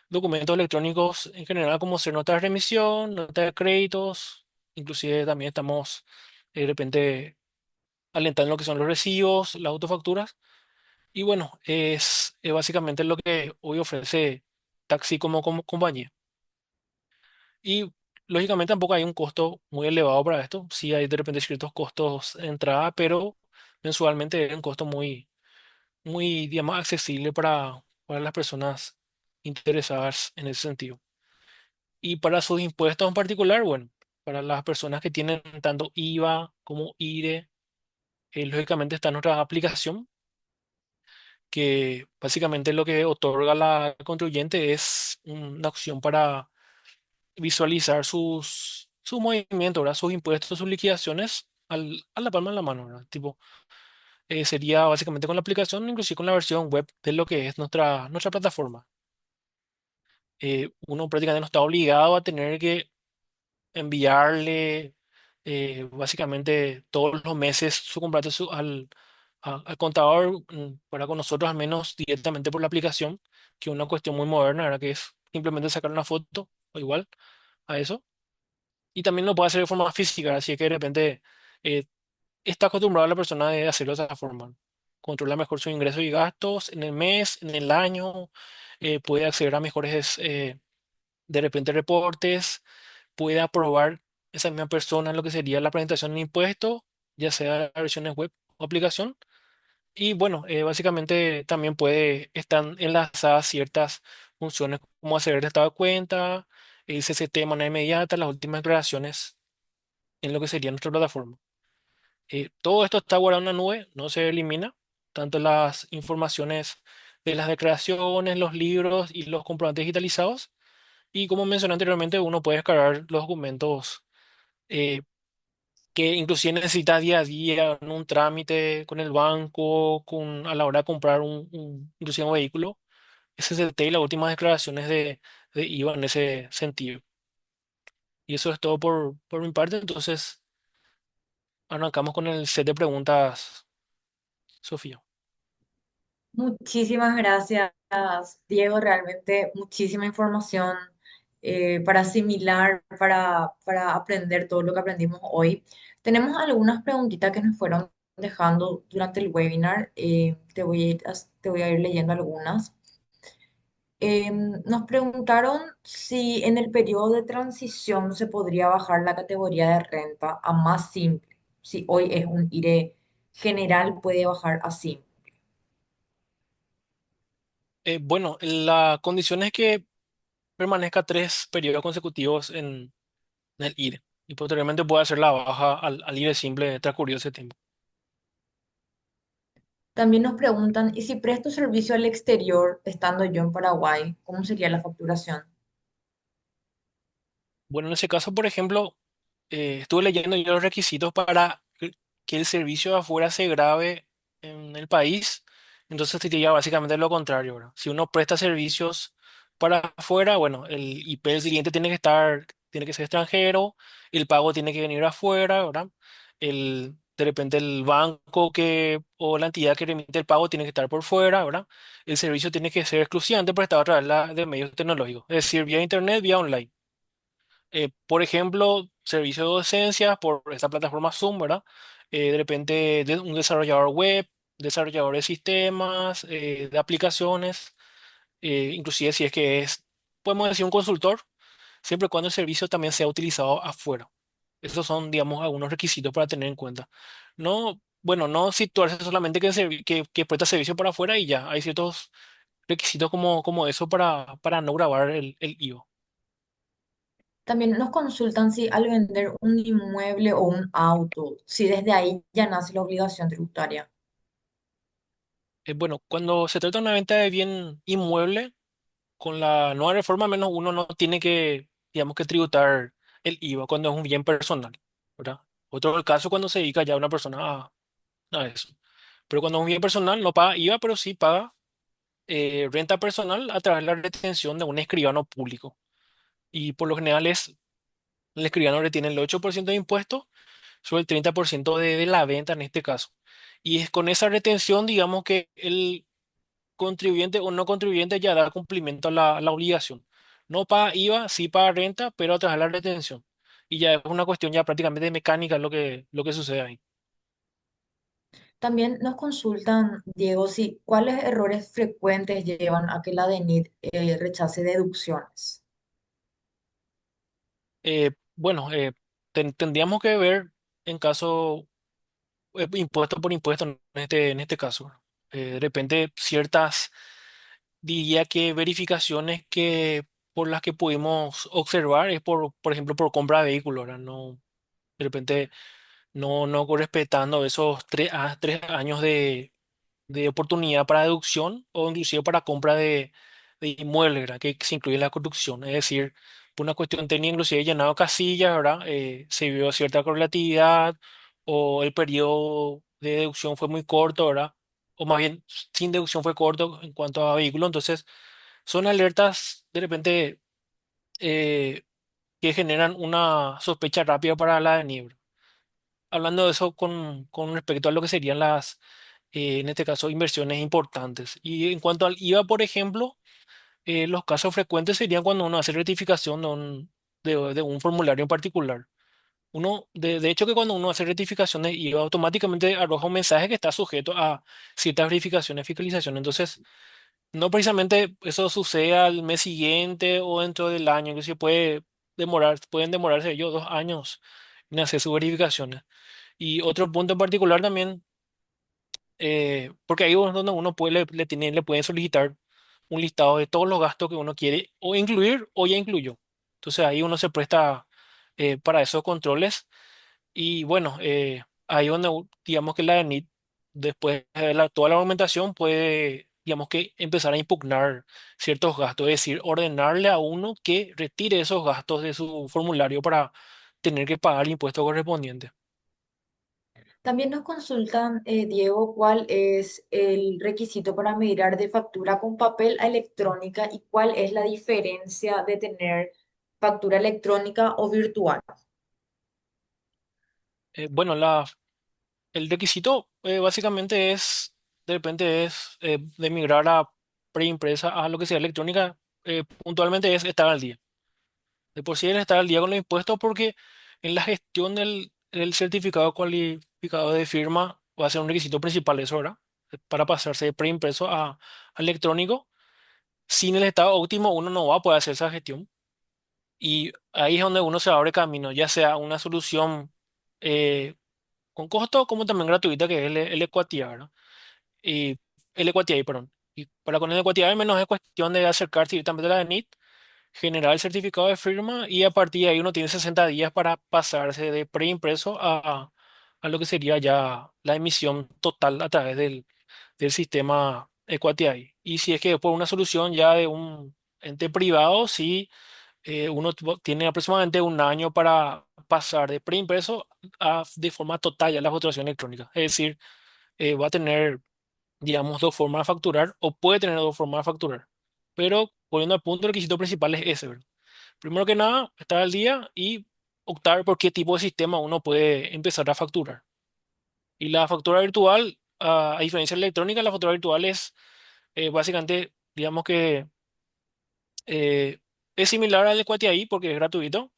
documentos electrónicos en general, como ser notas de remisión, notas de créditos, inclusive también estamos de repente alentando lo que son los recibos, las autofacturas. Y bueno, es básicamente lo que hoy ofrece Taxi como compañía. Y lógicamente tampoco hay un costo muy elevado para esto. Sí hay de repente ciertos costos de entrada, pero mensualmente es un costo muy, digamos, accesible para las personas interesadas en ese sentido. Y para sus impuestos en particular, bueno, para las personas que tienen tanto IVA como IRE, lógicamente está nuestra aplicación, que básicamente lo que otorga la contribuyente es una opción para visualizar sus movimientos, ¿verdad? Sus impuestos, sus liquidaciones a la palma de la mano, ¿verdad? Tipo, sería básicamente con la aplicación, inclusive con la versión web de lo que es nuestra plataforma. Uno prácticamente no está obligado a tener que enviarle básicamente todos los meses su comprate al contador, para con nosotros al menos directamente por la aplicación, que es una cuestión muy moderna, ¿verdad? Que es simplemente sacar una foto o igual a eso. Y también lo puede hacer de forma física, así que de repente eh, está acostumbrada la persona de hacerlo de esa forma. Controla mejor sus ingresos y gastos en el mes, en el año, puede acceder a mejores, de repente, reportes, puede aprobar esa misma persona lo que sería la presentación de impuestos, ya sea versiones web o aplicación. Y bueno, básicamente también puede estar enlazadas ciertas funciones como hacer el estado de cuenta, el CCT de manera inmediata, las últimas declaraciones en lo que sería nuestra plataforma. Todo esto está guardado en la nube, no se elimina, tanto las informaciones de las declaraciones, los libros y los comprobantes digitalizados. Y como mencioné anteriormente, uno puede descargar los documentos eh, que inclusive necesita día a día en un trámite con el banco, a la hora de comprar inclusive un vehículo. Ese es el T y las últimas declaraciones de IVA en ese sentido. Y eso es todo por mi parte. Entonces, arrancamos con el set de preguntas, Sofía.
Muchísimas gracias, Diego. Realmente muchísima información para asimilar, para aprender todo lo que aprendimos hoy. Tenemos algunas preguntitas que nos fueron dejando durante el webinar. Te voy a ir leyendo algunas. Nos preguntaron si en el periodo de transición se podría bajar la categoría de renta a más simple. Si hoy es un IRE general, puede bajar a simple.
Bueno, la condición es que permanezca 3 periodos consecutivos en el IRE y posteriormente puede hacer la baja al IRE simple transcurrido ese tiempo.
También nos preguntan, ¿y si presto servicio al exterior estando yo en Paraguay, cómo sería la facturación?
Bueno, en ese caso, por ejemplo, estuve leyendo yo los requisitos para que el servicio de afuera se grabe en el país. Entonces sería básicamente lo contrario, ¿verdad? Si uno presta servicios para afuera, bueno, el IP del cliente tiene que ser extranjero, el pago tiene que venir afuera, ¿verdad? De repente el banco o la entidad que remite el pago tiene que estar por fuera, ¿verdad? El servicio tiene que ser exclusivamente prestado a través de medios tecnológicos, es decir, vía internet, vía online. Por ejemplo, servicio de docencia por esta plataforma Zoom, ¿verdad? De repente un desarrollador web, desarrollador de sistemas, de aplicaciones, inclusive si es que podemos decir un consultor, siempre y cuando el servicio también sea utilizado afuera. Esos son, digamos, algunos requisitos para tener en cuenta. No, bueno, no situarse solamente que presta servicio para afuera y ya. Hay ciertos requisitos como eso para no grabar el IVA.
También nos consultan si al vender un inmueble o un auto, si desde ahí ya nace la obligación tributaria.
Bueno, cuando se trata de una venta de bien inmueble, con la nueva reforma, al menos uno no tiene que, digamos, que tributar el IVA cuando es un bien personal, ¿verdad? Otro el caso cuando se dedica ya una persona a eso. Pero cuando es un bien personal no paga IVA, pero sí paga renta personal a través de la retención de un escribano público. Y por lo general el escribano retiene el 8% de impuestos sobre el 30% de la venta en este caso. Y es con esa retención, digamos que el contribuyente o no contribuyente ya da cumplimiento a la obligación. No paga IVA, sí paga renta, pero a través de la retención. Y ya es una cuestión ya prácticamente mecánica lo que sucede ahí.
También nos consultan, Diego, si cuáles errores frecuentes llevan a que la DENIT rechace deducciones.
Bueno, tendríamos que ver en caso impuesto por impuesto en este caso. De repente ciertas, diría que verificaciones que por las que pudimos observar es por ejemplo, por compra de vehículos, ¿verdad? No, de repente no respetando esos 3 años de oportunidad para deducción o inclusive para compra de inmuebles, ¿verdad? Que se incluye la construcción. Es decir, por una cuestión técnica, inclusive llenado casillas, ¿verdad? Se vio cierta correlatividad o el periodo de deducción fue muy corto, ¿verdad? O más bien, sin deducción fue corto en cuanto a vehículo. Entonces, son alertas de repente eh, que generan una sospecha rápida para la de hablando de eso con respecto a lo que serían en este caso, inversiones importantes. Y en cuanto al IVA, por ejemplo, los casos frecuentes serían cuando uno hace rectificación de un formulario en particular. De hecho, que cuando uno hace rectificación de IVA, automáticamente arroja un mensaje que está sujeto a ciertas verificaciones, fiscalización. Entonces, no precisamente eso sucede al mes siguiente o dentro del año, que se pueden demorarse ellos 2 años en hacer sus verificaciones. Y otro punto en particular también, porque ahí es donde uno le pueden solicitar un listado de todos los gastos que uno quiere o incluir o ya incluyó. Entonces ahí uno se presta para esos controles y bueno, ahí donde digamos que la ENIT, después de toda la argumentación, puede, digamos que empezar a impugnar ciertos gastos, es decir, ordenarle a uno que retire esos gastos de su formulario para tener que pagar el impuesto correspondiente.
También nos consultan, Diego, cuál es el requisito para migrar de factura con papel a electrónica y cuál es la diferencia de tener factura electrónica o virtual.
Bueno, el requisito básicamente de repente de migrar a preimpresa a lo que sea electrónica, puntualmente es estar al día. De por sí es estar al día con los impuestos porque en la gestión del certificado cualificado de firma va a ser un requisito principal eso, ¿verdad? Para pasarse de preimpreso a electrónico. Sin el estado óptimo uno no va a poder hacer esa gestión y ahí es donde uno se abre camino, ya sea una solución eh, con costo como también gratuita que es el Equatia, ¿verdad? Y el Equatiai, perdón. Y para con el Equatiai menos es cuestión de acercarse directamente a la NIT, generar el certificado de firma y a partir de ahí uno tiene 60 días para pasarse de preimpreso a lo que sería ya la emisión total a través del sistema Equatiai. Y si es que por una solución ya de un ente privado, sí, uno tiene aproximadamente un año para pasar de preimpreso de forma total ya la facturación electrónica. Es decir, va a tener digamos, dos formas de facturar o puede tener dos formas de facturar. Pero poniendo al punto, el requisito principal es ese, ¿verdad? Primero que nada, estar al día y optar por qué tipo de sistema uno puede empezar a facturar. Y la factura virtual, a diferencia de la electrónica, la factura virtual es básicamente, digamos que eh, es similar al de QuatiAI porque es gratuito,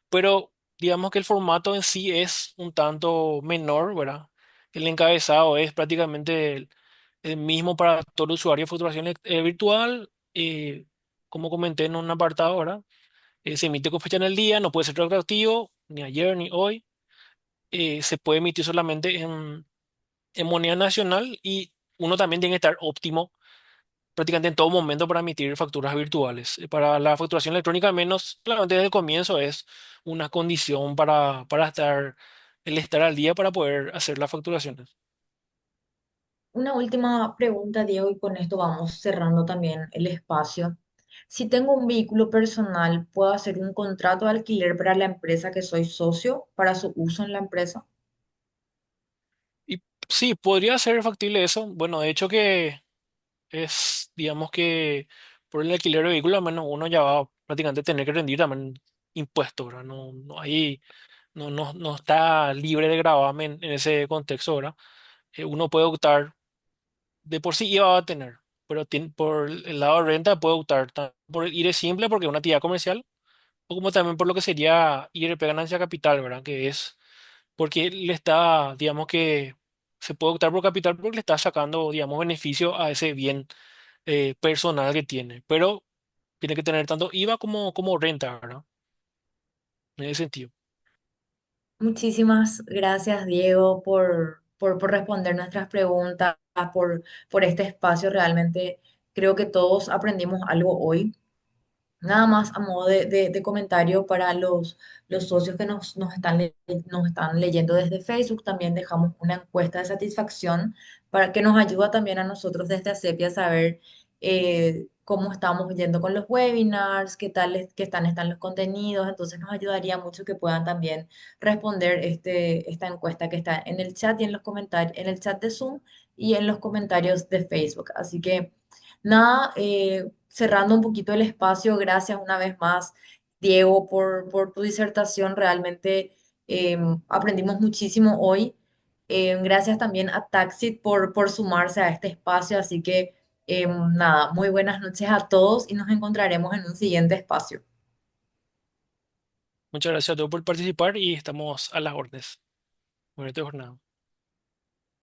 pero digamos que el formato en sí es un tanto menor, ¿verdad? El encabezado es prácticamente el mismo para todo el usuario de facturación virtual, como comenté en un apartado, ¿verdad? Se emite con fecha en el día, no puede ser retroactivo, ni ayer ni hoy. Se puede emitir solamente en moneda nacional y uno también tiene que estar óptimo prácticamente en todo momento para emitir facturas virtuales. Para la facturación electrónica, al menos, claramente desde el comienzo es una condición para el estar al día para poder hacer las facturaciones.
Una última pregunta, Diego, y con esto vamos cerrando también el espacio. Si tengo un vehículo personal, ¿puedo hacer un contrato de alquiler para la empresa que soy socio para su uso en la empresa?
Y sí, podría ser factible eso. Bueno, de hecho que es, digamos que por el alquiler de vehículo, al menos uno ya va prácticamente a tener que rendir también impuestos, ¿verdad? No está libre de gravamen en ese contexto, ¿verdad? Uno puede optar, de por sí IVA va a tener, pero por el lado de renta puede optar por el IRE simple porque es una actividad comercial, o como también por lo que sería IRP ganancia capital, ¿verdad? Que es porque le está, digamos que se puede optar por capital porque le está sacando, digamos, beneficio a ese bien personal que tiene, pero tiene que tener tanto IVA como renta, ¿verdad? En ese sentido.
Muchísimas gracias, Diego, por responder nuestras preguntas, por este espacio. Realmente creo que todos aprendimos algo hoy. Nada más a modo de comentario para los socios que nos están leyendo desde Facebook, también dejamos una encuesta de satisfacción para que nos ayuda también a nosotros desde ACEPI a saber cómo estamos yendo con los webinars, qué tal están los contenidos. Entonces nos ayudaría mucho que puedan también responder esta encuesta que está en el chat y en los comentarios, en el chat de Zoom y en los comentarios de Facebook. Así que nada, cerrando un poquito el espacio, gracias una vez más, Diego, por tu disertación. Realmente aprendimos muchísimo hoy. Gracias también a Taxit por sumarse a este espacio. Así que nada, muy buenas noches a todos y nos encontraremos en un siguiente espacio.
Muchas gracias a todos por participar y estamos a las órdenes. Buena jornada.